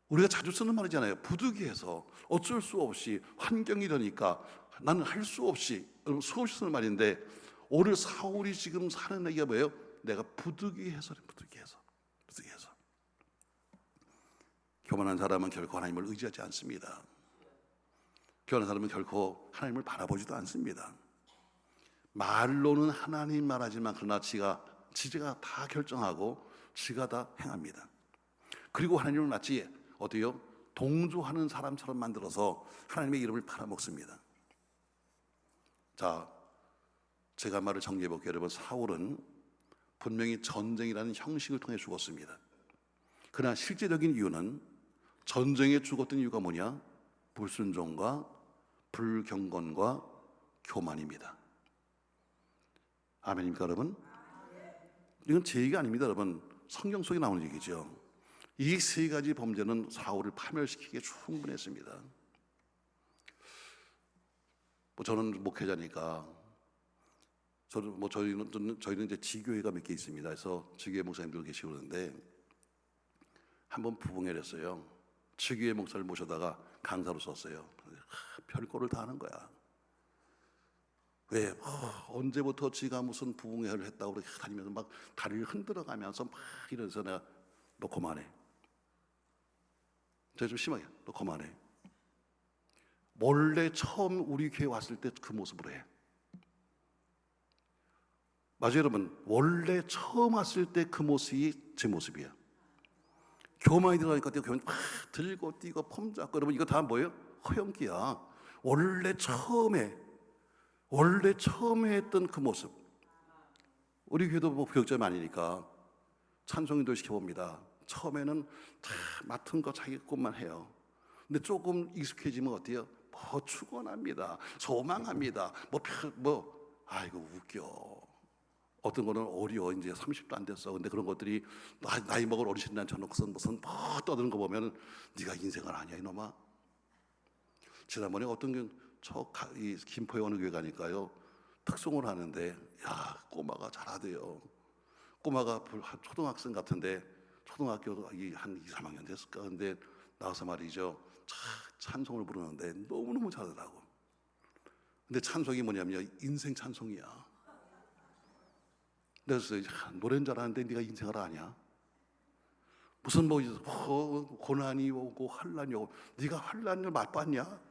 우리가 자주 쓰는 말이잖아요. 부득이해서 어쩔 수 없이 환경이 이러니까 나는 할 수 없이, 여러분 수없이 쓰는 말인데 오늘 사울이 지금 사는 얘기가 뭐예요? 내가 부득이해서. 교만한 사람은 결코 하나님을 의지하지 않습니다. 교만한 사람은 결코 하나님을 바라보지도 않습니다. 말로는 하나님 말하지만 그러나 지가 다 결정하고 지가 다 행합니다. 그리고 하나님을 마치 어디요? 동조하는 사람처럼 만들어서 하나님의 이름을 팔아먹습니다. 자, 제가 말을 정리해 볼게요. 여러분, 사울은 분명히 전쟁이라는 형식을 통해 죽었습니다. 그러나 실제적인 이유는 전쟁에 죽었던 이유가 뭐냐? 불순종과 불경건과 교만입니다. 아멘입니까, 여러분? 이건 제 얘기가 아닙니다, 여러분. 성경 속에 나오는 얘기죠. 이 세 가지 범죄는 사울을 파멸시키기에 충분했습니다. 저는 목회자니까 저희는 이제 지교회가 몇 개 있습니다. 그래서 지교회 목사님들 계시고 그러는데 한번 부흥회를 했어요. 지교회 목사를 모셔다가 강사로 썼어요. 별꼴을 다 하는 거야. 왜? 언제부터 지가 무슨 부흥회를 했다고 그렇게 다니면서 막 다리를 흔들어가면서 막 이러면서 내가 너 그만해. 제가 좀 심하게 너 그만해. 원래 처음 우리 교회 왔을 때 그 모습으로 해. 맞아요, 여러분. 원래 처음 왔을 때 그 모습이 제 모습이야. 교만이 들어가니까 교만 막 들고 뛰고 폼 잡고 여러분 이거 다 뭐예요? 허영기야. 원래 처음에 했던 그 모습. 우리 교회도 뭐 부역자 아니니까 찬송인도 시켜봅니다. 처음에는 다 맡은 거 자기 것만 해요. 근데 조금 익숙해지면 어때요? 뭐 축원합니다. 소망합니다. 아이고 웃겨. 어떤 거는 어려워. 이제 30도 안 됐어. 근데 그런 것들이 나이 먹을 어르신들 쳐놓고선 무슨 떠드는 거 보면 네가 인생을 아냐 이놈아. 지난번에 어떤 이 김포에 어느 교회 가니까요. 특송을 하는데 야 꼬마가 잘하대요. 꼬마가 초등학생 같은데 초등학교 한 2, 3학년 됐을까. 근데 나와서 말이죠. 찬송을 부르는데 너무너무 잘하더라고. 근데 찬송이 뭐냐면요. 인생 찬송이야. 그래서 노래는 잘하는데 네가 인생을 아냐? 무슨 고난이 오고 환난이 오고 네가 환난을 맛봤냐?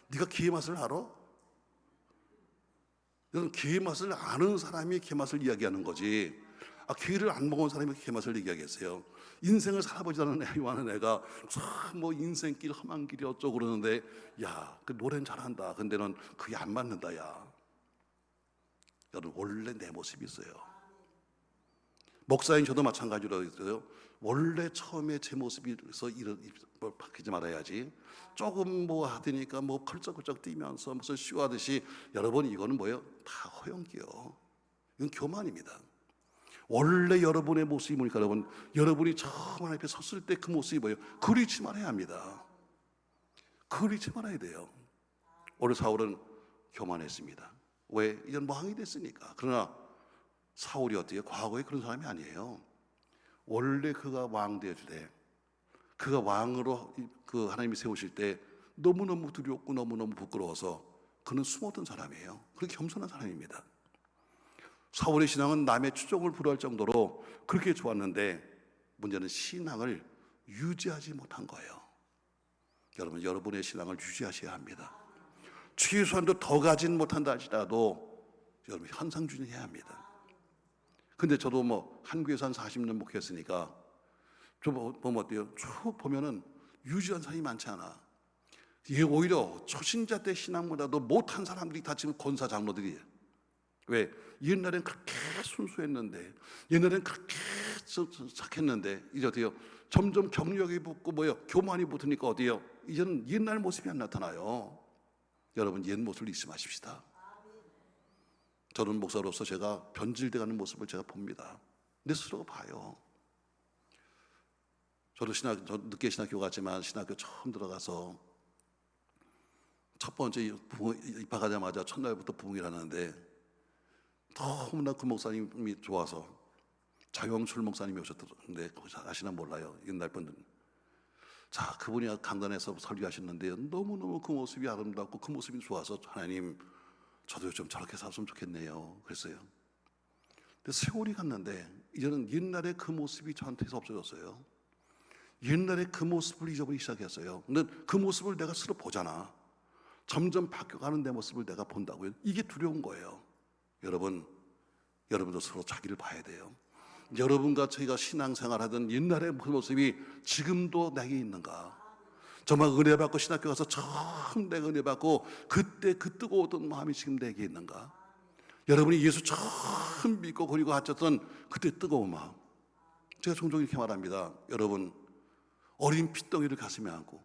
네가 기의 맛을 알아? 여러분 기의 맛을 아는 사람이 기의 맛을 이야기하는 거지. 기를 안 먹은 사람이 기의 맛을 얘기하겠어요. 인생을 살아보지 않은 애가 뭐 인생길 험한 길이 어쩌고 그러는데 야, 그 노래는 잘한다. 근데는 그게 안 맞는다 야. 여러분 원래 내 모습이 있어요. 목사인 저도 마찬가지로 있어요. 원래 처음에 제 모습에서 바뀌지 말아야지. 조금 뭐 하더니까 뭐 컬쩍컬쩍 뛰면서 무슨 쇼하듯이 여러분 이거는 뭐예요? 다 허영기요. 이건 교만입니다. 원래 여러분의 모습이 뭐니까 여러분 여러분이 처음 하나님 앞에 섰을 때 그 모습이 뭐예요? 그리지 말아야 합니다. 그리지 말아야 돼요. 오늘 사울은 교만했습니다. 왜? 이젠 왕이 됐으니까. 그러나 사울이 어때요? 과거에 그런 사람이 아니에요. 원래 그가 왕 되어주되 그가 왕으로 그 하나님이 세우실 때 너무너무 두렵고 너무너무 부끄러워서 그는 숨었던 사람이에요. 그렇게 겸손한 사람입니다. 사울의 신앙은 남의 추종을 불허할 정도로 그렇게 좋았는데 문제는 신앙을 유지하지 못한 거예요. 여러분 여러분의 신앙을 유지하셔야 합니다. 최소한도 더 가진 못한다 할지라도 여러분 현상주의해야 합니다. 근데 저도 뭐 한국에서 한 40년 목회했으니까 좀 보면 어때요? 쭉 보면은 유지한 사람이 많지 않아. 이게 오히려 초신자 때 신앙보다도 못한 사람들이 다 지금 권사 장로들이에요. 왜? 옛날엔 그렇게 순수했는데 옛날엔 그렇게 착했는데 이제 어때요? 점점 경력이 붙고 교만이 붙으니까 어때요? 이제는 옛날 모습이 안 나타나요. 여러분 옛 모습을 잊지 마십시다. 저는 목사로서 제가 변질돼가는 모습을 제가 봅니다. 내 스스로 봐요. 저도 늦게 신학교 갔지만 신학교 처음 들어가서 첫 번째 입학하자마자 첫날부터 부흥회를 하는데 너무나 그 목사님이 좋아서 자영출 목사님이 오셨던데 아시나 몰라요. 옛날 분들. 자, 그분이 강단에서 설교하셨는데 너무너무 그 모습이 아름답고 그 모습이 좋아서 하나님 저도 좀 저렇게 살았으면 좋겠네요. 그랬어요. 근데 세월이 갔는데 이제는 옛날에 그 모습이 저한테서 없어졌어요. 옛날에 그 모습을 잊어버리기 시작했어요. 근데 그 모습을 내가 스스로 보잖아. 점점 바뀌어가는 내 모습을 내가 본다고요. 이게 두려운 거예요. 여러분도 서로 자기를 봐야 돼요. 여러분과 저희가 신앙생활하던 옛날의 그 모습이 지금도 내게 있는가? 정말 은혜 받고 신학교 가서 처음 내가 은혜 받고 그때 그 뜨거웠던 마음이 지금 내게 있는가? 여러분이 예수 처음 믿고 그리고 하셨던 그때 뜨거운 마음. 제가 종종 이렇게 말합니다. 여러분, 어린 핏덩이를 가슴에 안고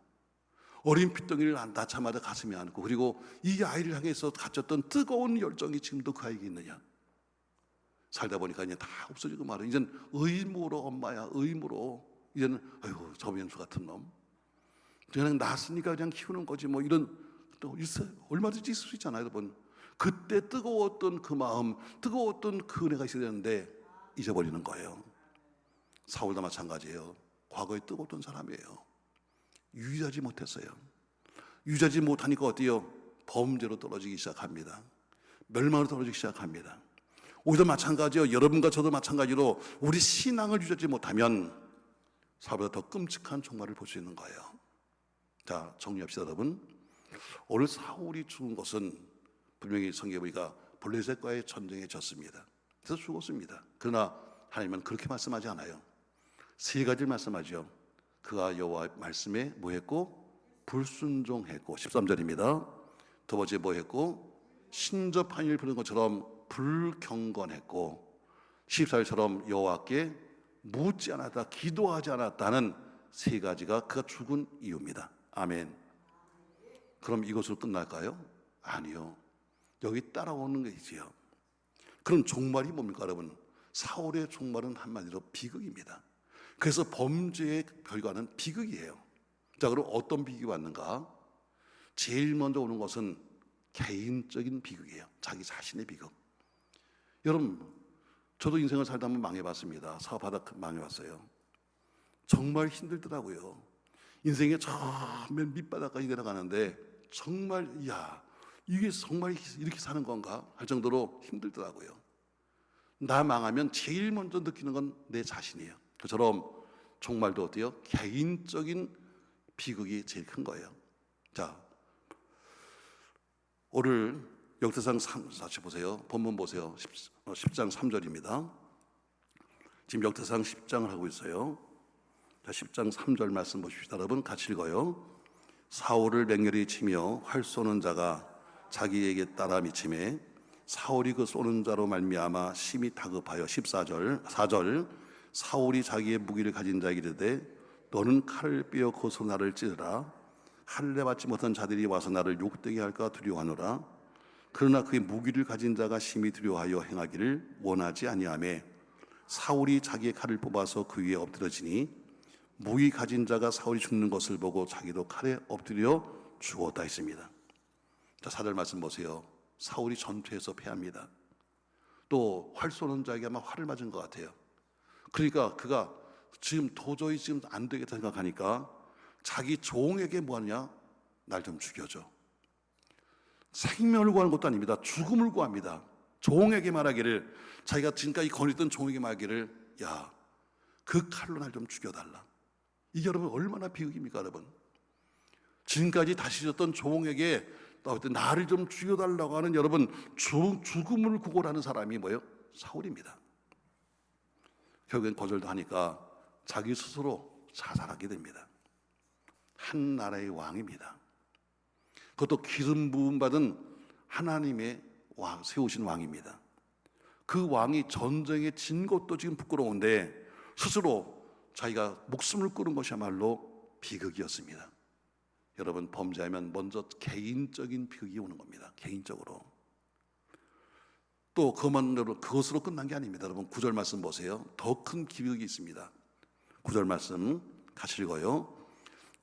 어린 핏덩이를 낳자마자 가슴에 안고 그리고 이 아이를 향해서 가졌던 뜨거운 열정이 지금도 그 아이에게 있느냐? 살다 보니까 이제 다 없어지고 말이야. 이젠 의무로 엄마야, 의무로. 이제는 아이고 저변수 같은 놈. 그냥 낳았으니까 그냥 키우는 거지 뭐 이런 또 있어요. 얼마든지 있을 수 있잖아요, 여러분. 그때 뜨거웠던 그 마음, 뜨거웠던 그 은혜가 있어야 되는데 잊어버리는 거예요. 사울도 마찬가지예요. 과거에 뜨거웠던 사람이에요. 유지하지 못했어요. 유지하지 못하니까 어때요? 범죄로 떨어지기 시작합니다. 멸망으로 떨어지기 시작합니다. 우리도 마찬가지요. 여러분과 저도 마찬가지로 우리 신앙을 유지하지 못하면 사울보다 더 끔찍한 종말을 볼 수 있는 거예요. 자, 정리합시다, 여러분. 오늘 사울이 죽은 것은 분명히 성경에 보니까 블레셋과의 전쟁에 졌습니다. 그래서 죽었습니다. 그러나 하나님은 그렇게 말씀하지 않아요. 세 가지를 말씀하죠. 그가 여호와 말씀에 뭐 했고? 불순종했고. 13절입니다. 두 번째 뭐 했고? 신접한 일을 부른 것처럼 불경건했고. 14절처럼 여호와께 묻지 않았다, 기도하지 않았다는 세 가지가 그가 죽은 이유입니다. 아멘. 그럼 이것으로 끝날까요? 아니요. 여기 따라오는 게 있지요. 그럼 종말이 뭡니까, 여러분? 사울의 종말은 한마디로 비극입니다. 그래서 범죄의 결과는 비극이에요. 자, 그럼 어떤 비극이 왔는가? 제일 먼저 오는 것은 개인적인 비극이에요. 자기 자신의 비극. 여러분, 저도 인생을 살다 보면 망해봤습니다. 사업하다 망해봤어요. 정말 힘들더라고요. 인생의 처음엔 밑바닥까지 내려가는데 정말 이게 정말 이렇게 사는 건가 할 정도로 힘들더라고요. 나 망하면 제일 먼저 느끼는 건 내 자신이에요. 그처럼 종말도 어때요? 개인적인 비극이 제일 큰 거예요. 자, 오늘 역대상 3장 보세요. 본문 보세요. 10장 3절입니다. 지금 역대상 10장을 하고 있어요. 자, 10장 3절 말씀 보십시다. 여러분 같이 읽어요. 사울을 맹렬히 치며 활 쏘는 자가 자기에게 따라 미치매 사울이 그 쏘는 자로 말미암아 심히 다급하여. 14절 4절 사울이 자기의 무기를 가진 자에게 이르되 너는 칼을 빼어 거기서 나를 찌르라. 할례 받지 못한 자들이 와서 나를 욕되게 할까 두려워하노라. 그러나 그의 무기를 가진 자가 심히 두려워하여 행하기를 원하지 아니하며 사울이 자기의 칼을 뽑아서 그 위에 엎드러지니 무기 가진 자가 사울이 죽는 것을 보고 자기도 칼에 엎드려 죽었다 했습니다. 자, 4절 말씀 보세요. 사울이 전투에서 패합니다. 또 활 쏘는 자에게 아마 활을 맞은 것 같아요. 그러니까 그가 지금 도저히 지금 안 되겠다 생각하니까 자기 종에게 뭐 하느냐? 날 좀 죽여줘. 생명을 구하는 것도 아닙니다. 죽음을 구합니다. 종에게 말하기를, 자기가 지금까지 거느리던 종에게 말하기를, 야, 그 칼로 날 좀 죽여달라. 이게 여러분 얼마나 비극입니까, 여러분? 지금까지 다스렸던 종에게 나를 좀 죽여달라고 하는 여러분 죽음을 구걸하는 사람이 뭐예요? 사울입니다. 결국엔 거절도 하니까 자기 스스로 자살하게 됩니다. 한 나라의 왕입니다. 그것도 기름 부음 받은 하나님의 왕, 세우신 왕입니다. 그 왕이 전쟁에 진 것도 지금 부끄러운데 스스로 자기가 목숨을 끊은 것이야말로 비극이었습니다. 여러분, 범죄하면 먼저 개인적인 비극이 오는 겁니다. 개인적으로. 또 그것으로 끝난 게 아닙니다. 여러분 9절 말씀 보세요. 더 큰 비극이 있습니다. 9절 말씀 같이 읽어요.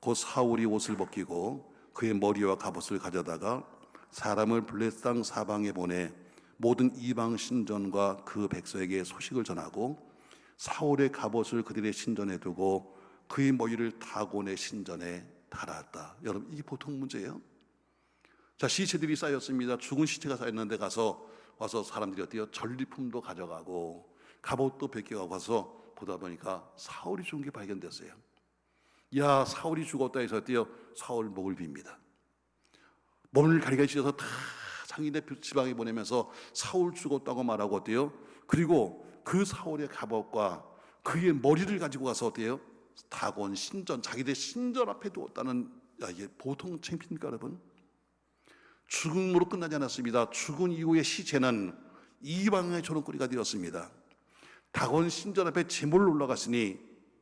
곧 사울이 옷을 벗기고 그의 머리와 갑옷을 가져다가 사람을 블레셋 땅 사방에 보내 모든 이방 신전과 그 백성에게 소식을 전하고 사울의 갑옷을 그들의 신전에 두고 그의 머리를 다곤의 신전에 달았다. 여러분, 이게 보통 문제예요? 자, 시체들이 쌓였습니다. 죽은 시체가 쌓였는데 와서 사람들이 어때요? 전리품도 가져가고 갑옷도 벗겨가고 와서 보다 보니까 사울이 죽은 게 발견됐어요. 야, 사울이 죽었다 해서 어때요? 사울 목을 빕니다. 몸을 가리가 찢어서 다 상인의 지방에 보내면서 사울 죽었다고 말하고 어때요? 그리고 그 사울의 갑옷과 그의 머리를 가지고 가서 어때요? 다곤 신전, 자기들 신전 앞에 두었다는, 야, 이게 보통 창피입니까 여러분? 죽음으로 끝나지 않았습니다. 죽은 이후의 시체는 이방의 조롱거리가 되었습니다. 다곤 신전 앞에 제물로 올라갔으니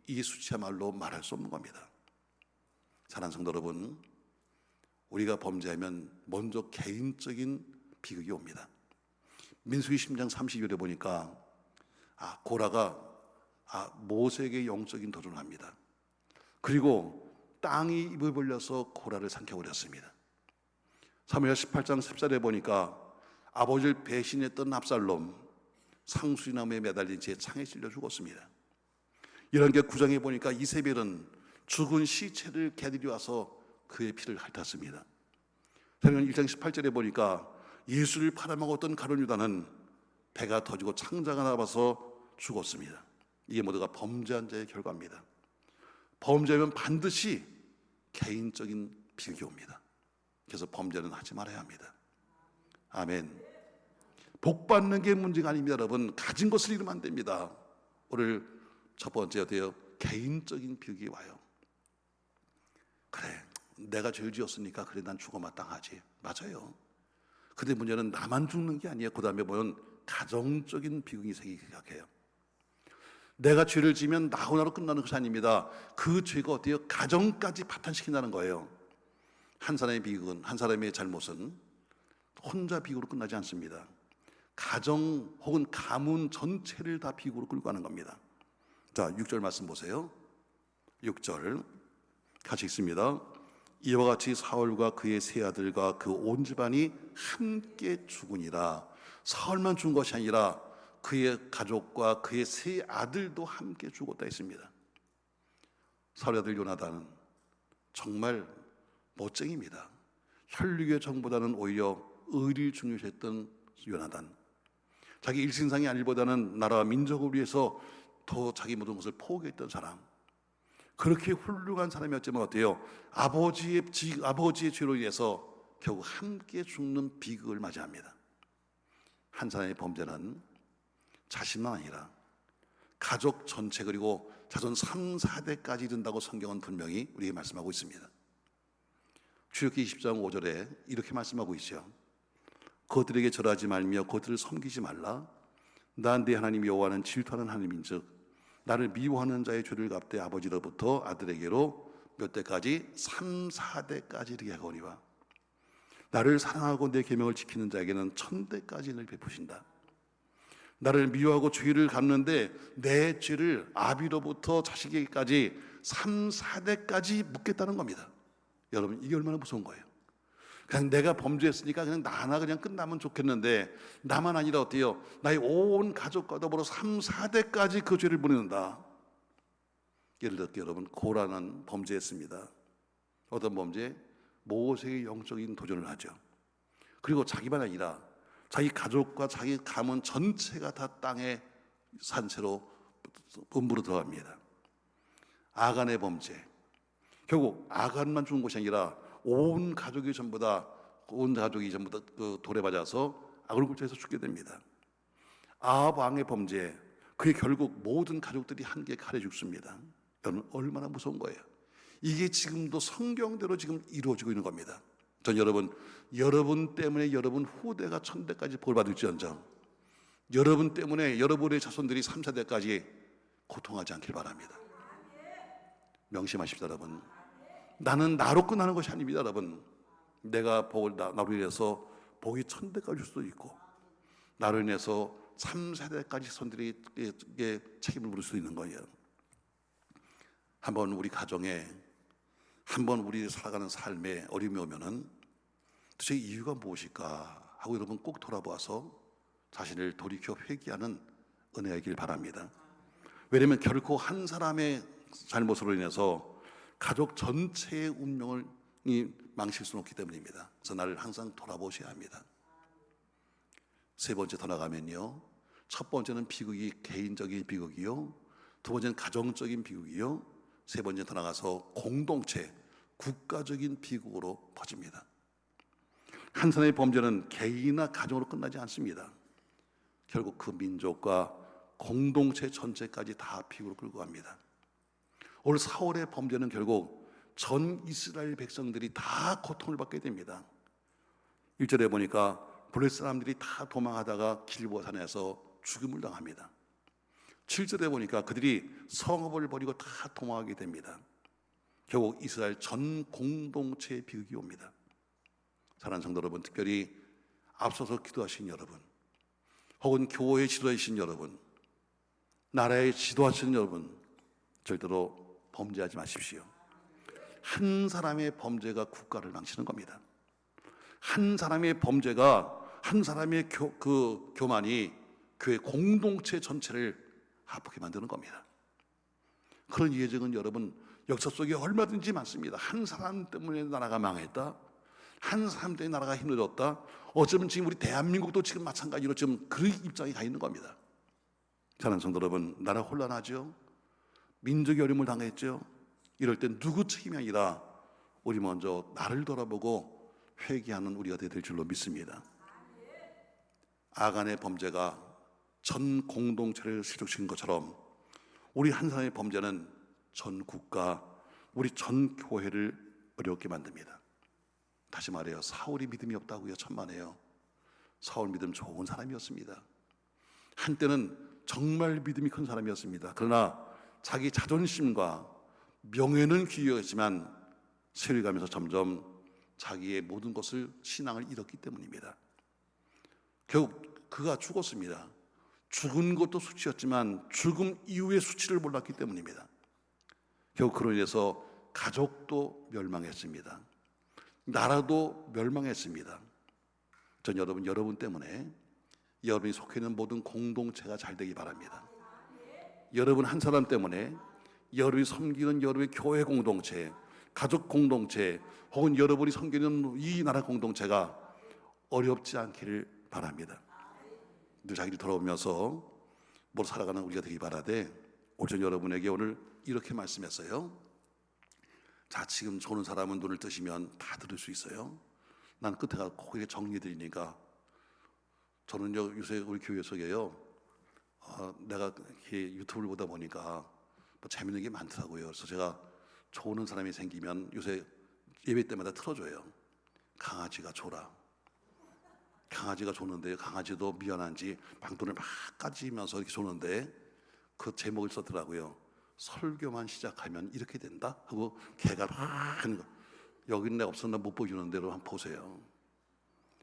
이 수치야말로 말할 수 없는 겁니다. 사랑하는 성도 여러분, 우리가 범죄하면 먼저 개인적인 비극이 옵니다. 민수기 10장 30절에 보니까 고라가 모세에게 영적인 도전을 합니다. 그리고 땅이 입을 벌려서 고라를 삼켜버렸습니다. 사무엘 18장 14절에 보니까 아버지를 배신했던 압살롬 상수리나무에 매달린 채 창에 찔려 죽었습니다. 이런 게 9장에 보니까 이세벨은 죽은 시체를 개들이 와서 그의 피를 핥았습니다. 사무엘 1장 18절에 보니까 예수를 팔아먹었던 가룟 유다는 배가 터지고 창자가 나와서 죽었습니다. 이게 모두가 범죄한 자의 결과입니다. 범죄하면 반드시 개인적인 비극이 옵니다. 그래서 범죄는 하지 말아야 합니다. 아멘. 복 받는 게 문제가 아닙니다. 여러분, 가진 것을 잃으면 안 됩니다. 오늘 첫 번째 어때요? 개인적인 비극이 와요. 그래, 내가 죄를 지었으니까 그래 난 죽어 마땅하지. 맞아요. 근데 문제는 나만 죽는 게 아니에요. 그 다음에 보면 가정적인 비극이 생기기 시작해요. 내가 죄를 지면 나 하나로 끝나는 것이 아닙니다. 그 죄가 어때요? 가정까지 파탄시킨다는 거예요. 한 사람의 비극은, 한 사람의 잘못은 혼자 비극으로 끝나지 않습니다. 가정 혹은 가문 전체를 다 비극으로 끌고 가는 겁니다. 자, 6절 말씀 보세요. 6절 같이 읽습니다. 이와 같이 사울과 그의 세 아들과 그 온 집안이 함께 죽으니라. 사울만 죽은 것이 아니라 그의 가족과 그의 세 아들도 함께 죽었다 했습니다. 사울의 아들 요나단은 정말 멋쟁입니다. 혈육의 정보다는 오히려 의리를 중요시했던 요나단, 자기 일신상의 안일보다는 나라와 민족을 위해서 더 자기 모든 것을 포기했던 사람, 그렇게 훌륭한 사람이었지만 어때요? 아버지의 죄로 인해서 결국 함께 죽는 비극을 맞이합니다. 한 사람의 범죄는 자신만 아니라 가족 전체 그리고 자손 3, 4대까지 이른다고 성경은 분명히 우리에게 말씀하고 있습니다. 출애굽기 20장 5절에 이렇게 말씀하고 있죠. 그들에게 절하지 말며 그들을 섬기지 말라. 나 네 하나님 여호와는 질투하는 하나님인즉 나를 미워하는 자의 죄를 갚되 아버지로부터 아들에게로 몇 대까지? 3, 4대까지 이르게 하거니와 나를 사랑하고 내 계명을 지키는 자에게는 1000대까지를 베푸신다. 나를 미워하고 죄를 갚는데 내 죄를 아비로부터 자식에게까지 3, 4대까지 묻겠다는 겁니다. 여러분, 이게 얼마나 무서운 거예요. 그냥 내가 범죄했으니까 그냥 나 하나 그냥 끝나면 좋겠는데 나만 아니라 어때요? 나의 온 가족과 더불어 3, 4대까지 그 죄를 물는다. 예를 들어 여러분, 고라는 범죄했습니다. 어떤 범죄? 모세의 영적인 도전을 하죠. 그리고 자기만 아니라 자기 가족과 자기 가문 전체가 다 땅에 산채로 음부로 들어갑니다. 아간의 범죄. 결국 아간만 죽은 것이 아니라 온 가족이 전부 다 그 돌에 맞아서 악을 굴쳐서 죽게 됩니다. 아합 왕의 범죄, 그게 결국 모든 가족들이 한 개에 칼에 죽습니다. 여러분, 얼마나 무서운 거예요. 이게 지금도 성경대로 지금 이루어지고 있는 겁니다. 전 여러분 때문에 여러분 후대가 1000대까지 볼 받을지언정 여러분 때문에 여러분의 자손들이 3, 4대까지 고통하지 않길 바랍니다. 명심하십시오. 여러분, 나는 나로 끝나는 것이 아닙니다. 여러분, 내가 복을 나로 인해서 복이 1000대까지 줄 수도 있고 나로 인해서 3, 4대까지 손들이 책임을 물을 수 있는 거예요. 한번 우리 가정에, 한번 우리 살아가는 삶에 어려움이 오면은 도대체 이유가 무엇일까 하고 여러분 꼭 돌아보아서 자신을 돌이켜 회개하는 은혜가 있길 바랍니다. 왜냐하면 결코 한 사람의 잘못으로 인해서 가족 전체의 운명을 망칠 수는 없기 때문입니다. 그래서 나를 항상 돌아보셔야 합니다. 세 번째 더 나가면요, 첫 번째는 비극이 개인적인 비극이요, 두 번째는 가정적인 비극이요, 세 번째 더 나가서 공동체, 국가적인 비극으로 퍼집니다. 한 사람의 범죄는 개인이나 가정으로 끝나지 않습니다. 결국 그 민족과 공동체 전체까지 다 비극으로 끌고 갑니다. 오늘 사울의 범죄는 결국 전 이스라엘 백성들이 다 고통을 받게 됩니다. 1절에 보니까 블레셋 사람들이 다 도망하다가 길보산에서 죽임을 당합니다. 7절에 보니까 그들이 성읍을 버리고 다 도망하게 됩니다. 결국 이스라엘 전 공동체의 비극이 옵니다. 사랑하는 성도 여러분, 특별히 앞서서 기도하신 여러분, 혹은 교회 지도하신 여러분, 나라의 지도하신 여러분, 절대로 범죄하지 마십시오. 한 사람의 범죄가 국가를 망치는 겁니다. 한 사람의 범죄가, 한 사람의 교만이 교회 공동체 전체를 아프게 만드는 겁니다. 그런 예정은 여러분 역사 속에 얼마든지 많습니다. 한 사람 때문에 나라가 망했다, 한 사람 때문에 나라가 힘들었다. 어쩌면 지금 우리 대한민국도 지금 마찬가지로 지금 그 입장에 가 있는 겁니다. 사랑하는 성도 여러분, 나라 혼란하죠. 민족이 어려움을 당했죠. 이럴 때 누구 책임이 아니라 우리 먼저 나를 돌아보고 회개하는 우리가 될 줄로 믿습니다. 아간의 범죄가 전 공동체를 실족시킨 것처럼 우리 한 사람의 범죄는 전 국가, 우리 전 교회를 어렵게 만듭니다. 다시 말해요, 사울이 믿음이 없다고요? 천만에요. 사울 믿음 좋은 사람이었습니다. 한때는 정말 믿음이 큰 사람이었습니다. 그러나 자기 자존심과 명예는 귀하지만 세월이 가면서 점점 자기의 모든 것을, 신앙을 잃었기 때문입니다. 결국 그가 죽었습니다. 죽은 것도 수치였지만 죽음 이후의 수치를 몰랐기 때문입니다. 결국 그로 인해서 가족도 멸망했습니다. 나라도 멸망했습니다. 전 여러분 때문에 여러분이 속해 있는 모든 공동체가 잘 되기 바랍니다. 여러분 한 사람 때문에 여러분이 섬기는 여러분의 교회 공동체, 가족 공동체, 혹은 여러분이 섬기는 이 나라 공동체가 어렵지 않기를 바랍니다. 늘 자기를 돌아보면서 뭘 살아가는 우리가 되기 바라되, 오늘 여러분에게 오늘 이렇게 말씀했어요. 자, 지금 보는 사람은 눈을 뜨시면 다 들을 수 있어요. 난 끝에 가서 꼭 이렇게 정리해드리니까. 저는요, 요새 우리 교회 속에요, 내가 이렇게 유튜브를 보다 보니까 뭐 재밌는 게 많더라고요. 그래서 제가 좋은 사람이 생기면 요새 예배 때마다 틀어줘요. 강아지가 졸아. 강아지가 조는데, 강아지도 미안한지 방돈을 막 까지면서 이렇게 조는데 그 제목을 썼더라고요. 설교만 시작하면 이렇게 된다 하고 개가 막 하는 거. 여기는 내가 없었나 못 보여주는 대로 한번 보세요.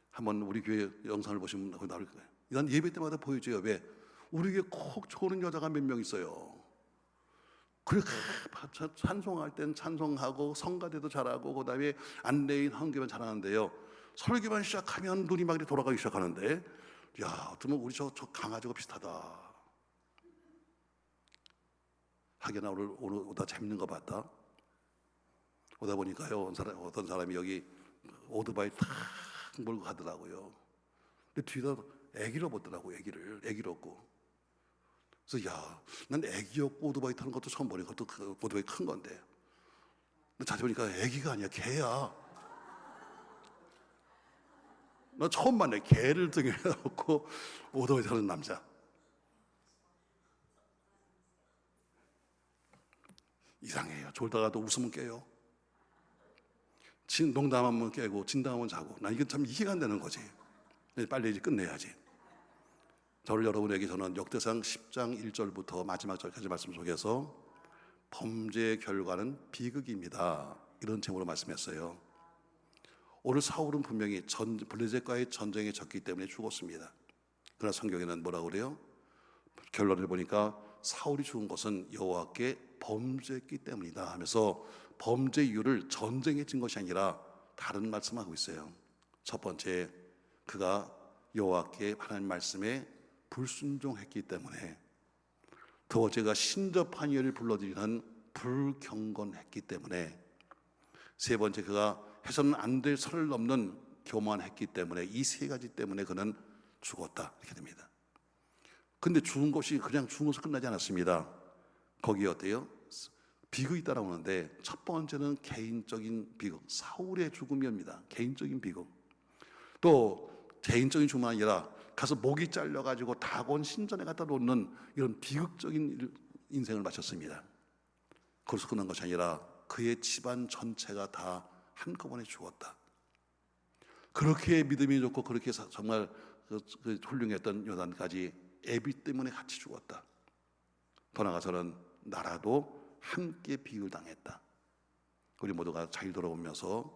한번 우리 교회 영상을 보시면 거기 나올 거예요. 난 예배 때마다 보여줘요. 왜? 우리 교회 콕 조는 여자가 몇 명 있어요. 그렇게 찬송할 땐 찬송하고 성가대도 잘하고 그다음에 안내인 한개만 잘하는데요. 설교만 시작하면 눈이 막 이렇게 돌아가기 시작하는데, 야, 어쩌면 우리 저 강아지가 비슷하다. 하기나 오늘 오다 재밌는 거 봤다. 오다 보니까요, 어떤 사람이 여기 오토바이 탁 몰고 가더라고요. 근데 뒤에다 애기를 없더라고요. 애기를 없고. 그래서 야, 난 애기 없고 오토바이 타는 것도 처음 보니까, 또 그 오토바이 큰 건데. 근데 자세히 보니까 애기가 아니야, 개야. 나 처음 만나요. 개를 등에 놓고 오토바이 타는 남자. 이상해요. 졸다가도 웃으면 깨요. 농담하면 깨고 진담하면 자고. 나 이게 참 이해가 안 되는 거지. 빨리 이제 끝내야지. 저를 여러분에게 저는 역대상 10장 1절부터 마지막 절까지 말씀 속에서 범죄의 결과는 비극입니다, 이런 제목으로 말씀했어요. 오늘 사울은 분명히 블레셋과의 전쟁에 졌기 때문에 죽었습니다. 그러나 성경에는 뭐라고 그래요? 결론을 보니까 사울이 죽은 것은 여호와께 범죄했기 때문이다 하면서 범죄 이유를 전쟁에 진 것이 아니라 다른 말씀하고 있어요. 첫 번째, 그가 여호와께 하나님 말씀에 불순종했기 때문에. 두 번째가 신접한 이를 불러들이는 불경건했기 때문에. 세 번째, 그가 해서는 안 될 선을 넘는 교만했기 때문에. 이 세 가지 때문에 그는 죽었다, 이렇게 됩니다. 근데 죽은 것이 그냥 죽은 것으로 끝나지 않았습니다. 거기에 어때요? 비극이 따라오는데 첫 번째는 개인적인 비극, 사울의 죽음입니다. 개인적인 비극. 또 개인적인 죽음이 아니라 가서 목이 잘려가지고 다곤 신전에 갖다 놓는 이런 비극적인 인생을 마쳤습니다. 거기서 끝난 것이 아니라 그의 집안 전체가 다 한꺼번에 죽었다. 그렇게 믿음이 좋고 그렇게 정말 그 훌륭했던 요단까지 애비 때문에 같이 죽었다. 더 나아가서는 나라도 함께 비극을 당했다. 우리 모두가 잘 돌아오면서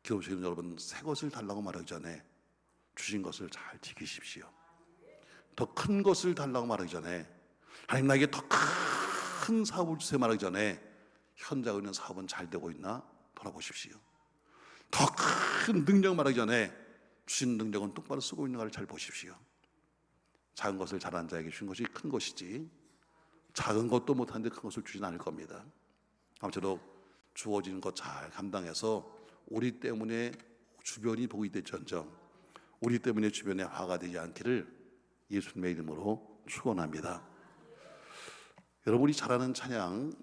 기도하시는 여러분, 새 것을 달라고 말하기 전에 주신 것을 잘 지키십시오. 더 큰 것을 달라고 말하기 전에, 하나님 나에게 더 큰 사업을 주세요 말하기 전에 현장에 있는 사업은 잘 되고 있나 돌아보십시오. 더 큰 능력 말하기 전에 주신 능력은 똑바로 쓰고 있는가를 잘 보십시오. 작은 것을 잘하는 자에게 주신 것이 큰 것이지 작은 것도 못하는데 큰 것을 주진 않을 겁니다. 아무쪼록 주어지는 것 잘 감당해서 우리 때문에 주변이 복이 될지언정 우리 때문에 주변에 화가 되지 않기를 예수님의 이름으로 축원합니다. 여러분이 잘하는 찬양,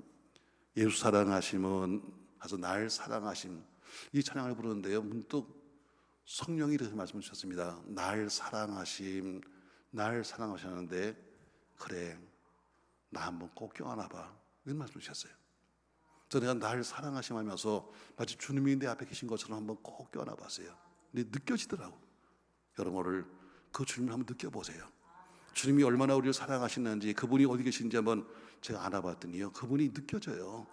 예수 사랑하심은 가서 날 사랑하심, 이 찬양을 부르는데요, 문득 성령이 이렇게 말씀을 주셨습니다. 날 사랑하심, 날 사랑하셨는데 그래 나 한번 꼭 껴안아봐, 이런 말씀을 주셨어요. 그래서 내가 날 사랑하심 하면서 마치 주님이 내 앞에 계신 것처럼 한번 꼭 껴안아봤어요. 근데 느껴지더라고. 여러분을 그 주님을 한번 느껴보세요. 주님이 얼마나 우리를 사랑하시는지, 그분이 어디 계신지 한번 제가 알아봤더니요, 그분이 느껴져요.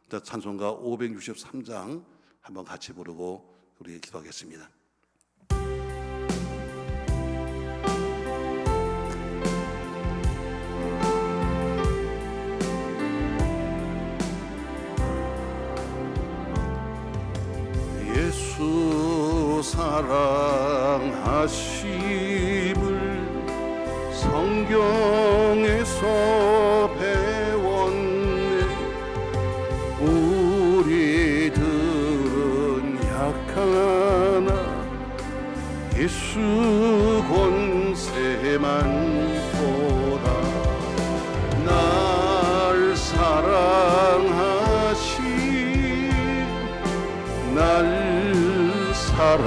자, 찬송가 563장 한번 같이 부르고 우리 기도하겠습니다. 예수 사랑하심을 성경에서 배웠네. 우리들은 약하나 예수 권세만 보다. 날 사랑하신 날 사랑하신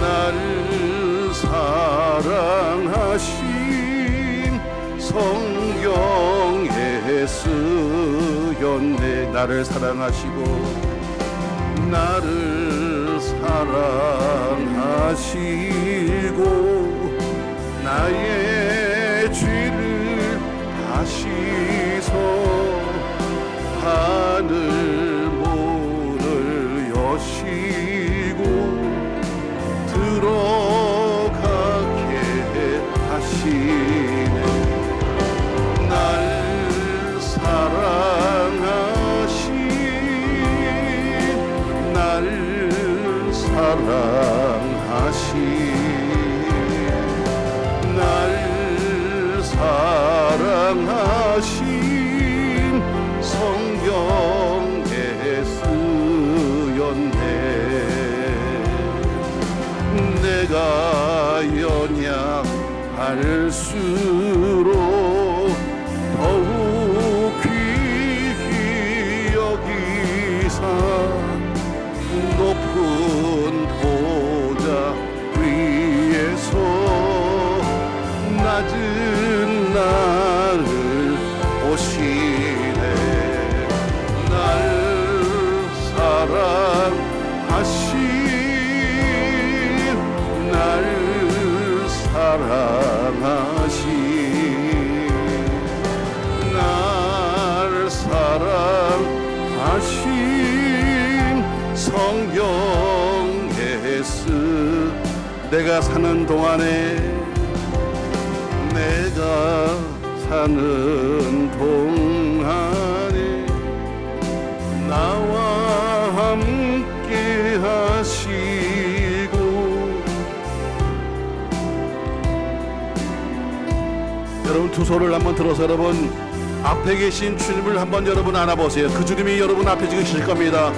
날 사랑하신 성경에 쓰였네. 나를 사랑하시고 나를 사랑하시고 나의 죄를 다시서 하늘 문을 여시고 들어가게 하시네. 날 사랑하신 날 사랑하신 날 사랑하신 성경에 쓰였네. 내가 연약할수록 더욱 귀히 여기사 높은 보좌 위에서 낮은 나를 보시네. 날 사랑하신 날 사랑하신 날 사랑하신 성경에 내가 사는 동안에 내가 사는 동안에 나와 함께 하시고. 여러분 두 손을 한번 들어서 여러분 앞에 계신 주님을 한번 여러분 안아보세요. 그 주님이 여러분 앞에 지금 계실 겁니다.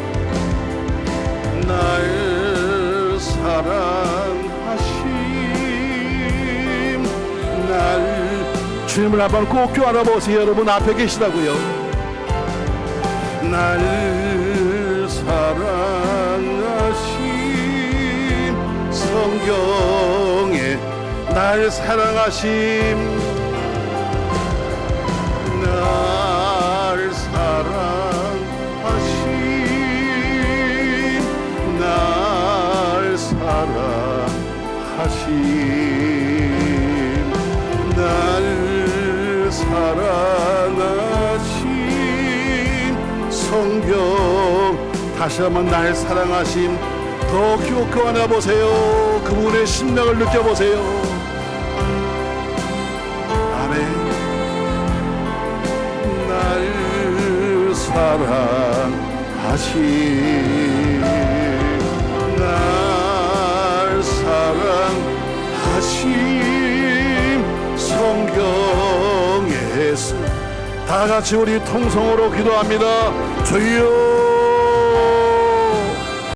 날 사랑하심 날 주님을 한번 꼭 껴안아보세요. 여러분 앞에 계시다고요. 날 사랑하심, 성경에 날 사랑하심, 날 사랑하심, 날 사랑하심, 날 사랑하심, 성경 다시 한번 날 사랑하심 더 기억하고 안아보세요. 그분의 심령을 느껴보세요. 아멘. 날 사랑하심, 날 사랑하심, 성경에서 다 같이 우리 통성으로 기도합니다. 주여